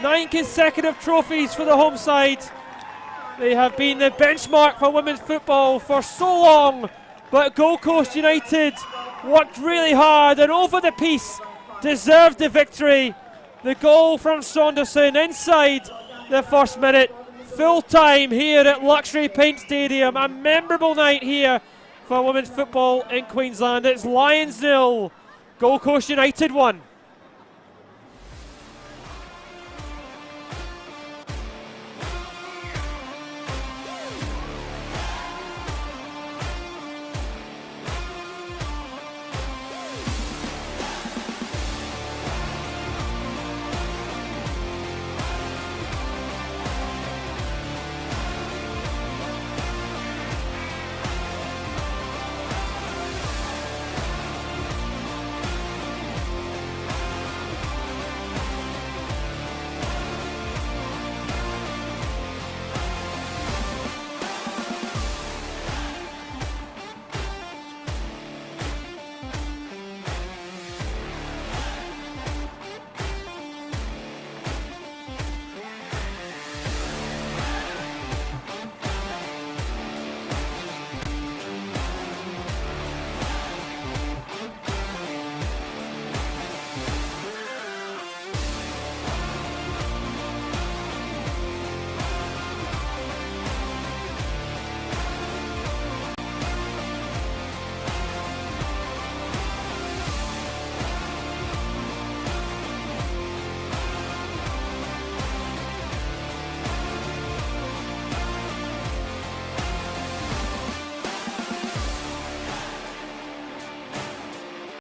9 consecutive trophies for the home side. They have been the benchmark for women's football for so long, but Gold Coast United worked really hard and over the piece deserved the victory. The goal from Saunderson inside the first minute. Full time here at Luxury Paint Stadium. A memorable night here for women's football in Queensland. It's Lions 0, Gold Coast United 1.